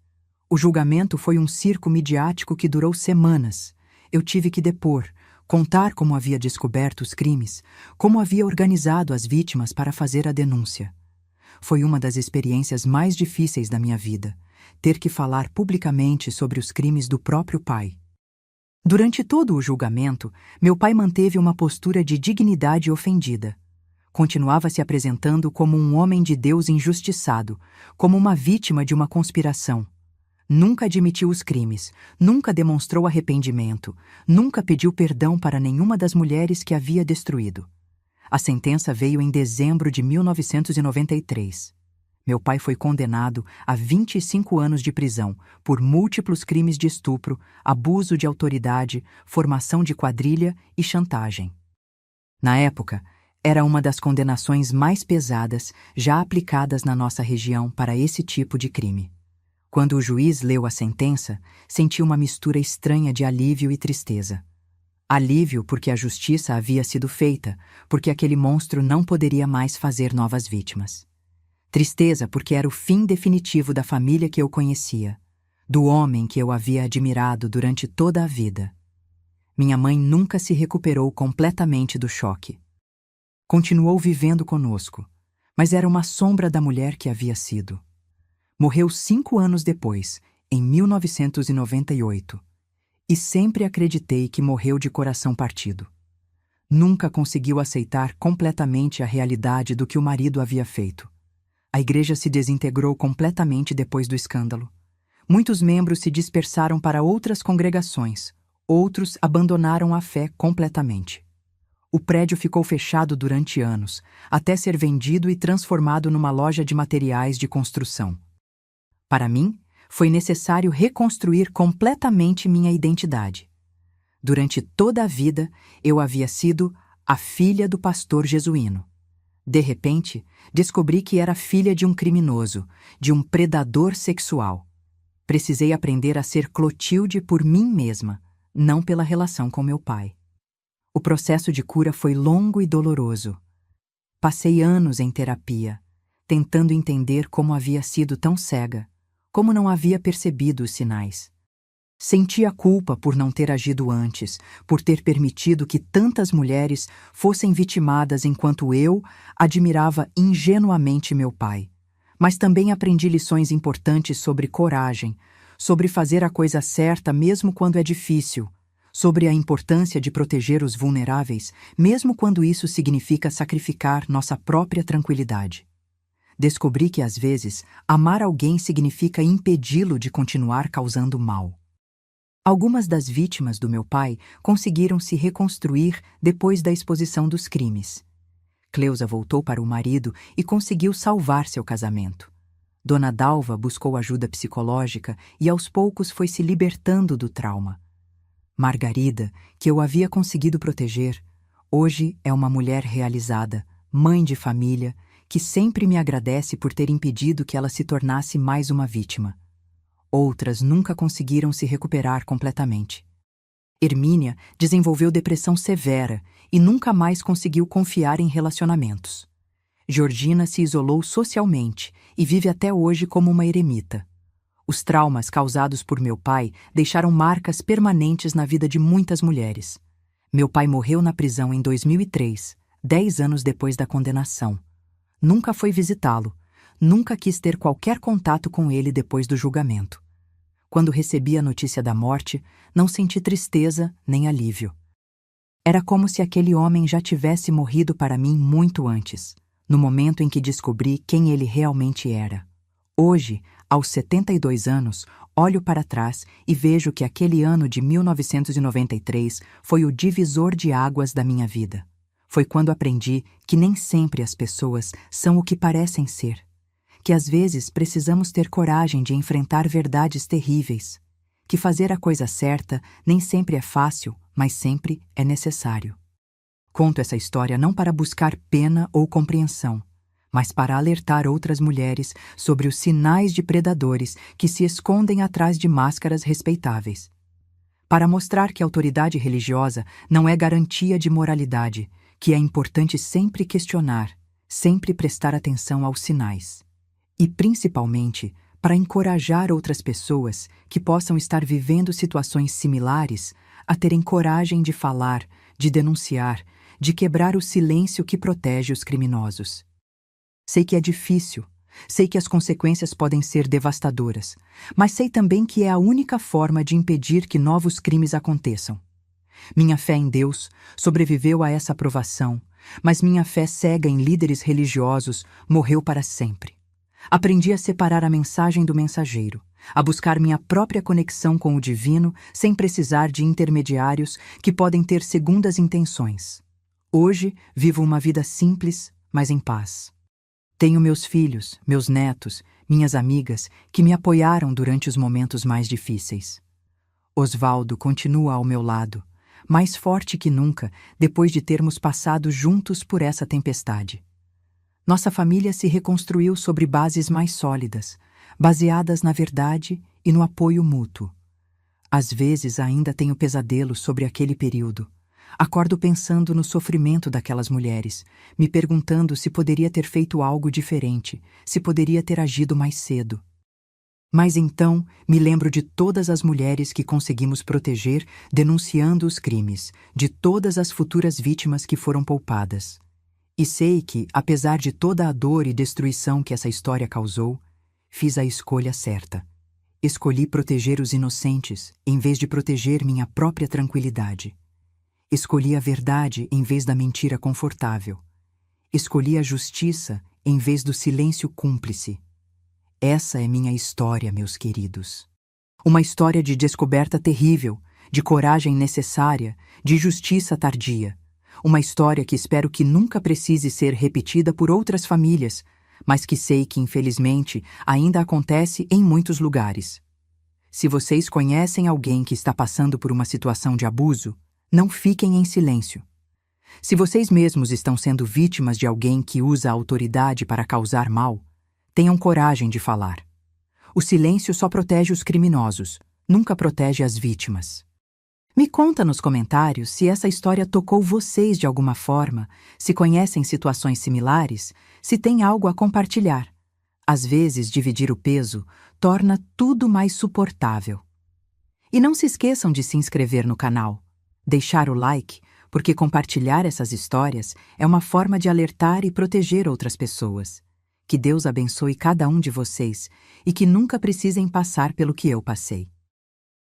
O julgamento foi um circo midiático que durou semanas. Eu tive que depor, contar como havia descoberto os crimes, como havia organizado as vítimas para fazer a denúncia. Foi uma das experiências mais difíceis da minha vida, ter que falar publicamente sobre os crimes do próprio pai. Durante todo o julgamento, meu pai manteve uma postura de dignidade ofendida. Continuava se apresentando como um homem de Deus injustiçado, como uma vítima de uma conspiração. Nunca admitiu os crimes, nunca demonstrou arrependimento, nunca pediu perdão para nenhuma das mulheres que havia destruído. A sentença veio em dezembro de 1993. Meu pai foi condenado a 25 anos de prisão por múltiplos crimes de estupro, abuso de autoridade, formação de quadrilha e chantagem. Na época, era uma das condenações mais pesadas já aplicadas na nossa região para esse tipo de crime. Quando o juiz leu a sentença, senti uma mistura estranha de alívio e tristeza. Alívio porque a justiça havia sido feita, porque aquele monstro não poderia mais fazer novas vítimas. Tristeza porque era o fim definitivo da família que eu conhecia, do homem que eu havia admirado durante toda a vida. Minha mãe nunca se recuperou completamente do choque. Continuou vivendo conosco, mas era uma sombra da mulher que havia sido. Morreu 5 anos depois, em 1998, e sempre acreditei que morreu de coração partido. Nunca conseguiu aceitar completamente a realidade do que o marido havia feito. A igreja se desintegrou completamente depois do escândalo. Muitos membros se dispersaram para outras congregações, outros abandonaram a fé completamente. O prédio ficou fechado durante anos, até ser vendido e transformado numa loja de materiais de construção. Para mim, foi necessário reconstruir completamente minha identidade. Durante toda a vida, eu havia sido a filha do pastor jesuíno. De repente, descobri que era filha de um criminoso, de um predador sexual. Precisei aprender a ser Clotilde por mim mesma, não pela relação com meu pai. O processo de cura foi longo e doloroso. Passei anos em terapia, tentando entender como havia sido tão cega, como não havia percebido os sinais. Sentia culpa por não ter agido antes, por ter permitido que tantas mulheres fossem vitimadas enquanto eu admirava ingenuamente meu pai. Mas também aprendi lições importantes sobre coragem, sobre fazer a coisa certa mesmo quando é difícil, sobre a importância de proteger os vulneráveis, mesmo quando isso significa sacrificar nossa própria tranquilidade. Descobri que, às vezes, amar alguém significa impedi-lo de continuar causando mal. Algumas das vítimas do meu pai conseguiram se reconstruir depois da exposição dos crimes. Cleusa voltou para o marido e conseguiu salvar seu casamento. Dona Dalva buscou ajuda psicológica e aos poucos foi se libertando do trauma. Margarida, que eu havia conseguido proteger, hoje é uma mulher realizada, mãe de família, que sempre me agradece por ter impedido que ela se tornasse mais uma vítima. Outras nunca conseguiram se recuperar completamente. Hermínia desenvolveu depressão severa e nunca mais conseguiu confiar em relacionamentos. Georgina se isolou socialmente e vive até hoje como uma eremita. Os traumas causados por meu pai deixaram marcas permanentes na vida de muitas mulheres. Meu pai morreu na prisão em 2003, 10 anos depois da condenação. Nunca foi visitá-lo, nunca quis ter qualquer contato com ele depois do julgamento. Quando recebi a notícia da morte, não senti tristeza nem alívio. Era como se aquele homem já tivesse morrido para mim muito antes, no momento em que descobri quem ele realmente era. Hoje, aos 72 anos, olho para trás e vejo que aquele ano de 1993 foi o divisor de águas da minha vida. Foi quando aprendi que nem sempre as pessoas são o que parecem ser, que às vezes precisamos ter coragem de enfrentar verdades terríveis, que fazer a coisa certa nem sempre é fácil, mas sempre é necessário. Conto essa história não para buscar pena ou compreensão, mas para alertar outras mulheres sobre os sinais de predadores que se escondem atrás de máscaras respeitáveis. Para mostrar que a autoridade religiosa não é garantia de moralidade, que é importante sempre questionar, sempre prestar atenção aos sinais. E, principalmente, para encorajar outras pessoas que possam estar vivendo situações similares a terem coragem de falar, de denunciar, de quebrar o silêncio que protege os criminosos. Sei que é difícil, sei que as consequências podem ser devastadoras, mas sei também que é a única forma de impedir que novos crimes aconteçam. Minha fé em Deus sobreviveu a essa provação, mas minha fé cega em líderes religiosos morreu para sempre. Aprendi a separar a mensagem do mensageiro, a buscar minha própria conexão com o divino sem precisar de intermediários que podem ter segundas intenções. Hoje vivo uma vida simples, mas em paz. Tenho meus filhos, meus netos, minhas amigas que me apoiaram durante os momentos mais difíceis. Osvaldo continua ao meu lado, mais forte que nunca depois de termos passado juntos por essa tempestade. Nossa família se reconstruiu sobre bases mais sólidas, baseadas na verdade e no apoio mútuo. Às vezes ainda tenho pesadelos sobre aquele período. Acordo pensando no sofrimento daquelas mulheres, me perguntando se poderia ter feito algo diferente, se poderia ter agido mais cedo. Mas então me lembro de todas as mulheres que conseguimos proteger denunciando os crimes, de todas as futuras vítimas que foram poupadas. E sei que, apesar de toda a dor e destruição que essa história causou, fiz a escolha certa. Escolhi proteger os inocentes em vez de proteger minha própria tranquilidade. Escolhi a verdade em vez da mentira confortável. Escolhi a justiça em vez do silêncio cúmplice. Essa é minha história, meus queridos. Uma história de descoberta terrível, de coragem necessária, de justiça tardia. Uma história que espero que nunca precise ser repetida por outras famílias, mas que sei que, infelizmente, ainda acontece em muitos lugares. Se vocês conhecem alguém que está passando por uma situação de abuso, não fiquem em silêncio. Se vocês mesmos estão sendo vítimas de alguém que usa a autoridade para causar mal, tenham coragem de falar. O silêncio só protege os criminosos, nunca protege as vítimas. Me conta nos comentários se essa história tocou vocês de alguma forma, se conhecem situações similares, se tem algo a compartilhar. Às vezes, dividir o peso torna tudo mais suportável. E não se esqueçam de se inscrever no canal, deixar o like, porque compartilhar essas histórias é uma forma de alertar e proteger outras pessoas. Que Deus abençoe cada um de vocês e que nunca precisem passar pelo que eu passei.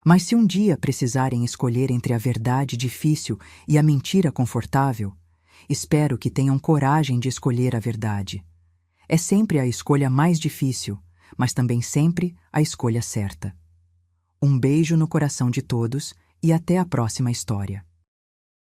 Mas se um dia precisarem escolher entre a verdade difícil e a mentira confortável, espero que tenham coragem de escolher a verdade. É sempre a escolha mais difícil, mas também sempre a escolha certa. Um beijo no coração de todos e até a próxima história.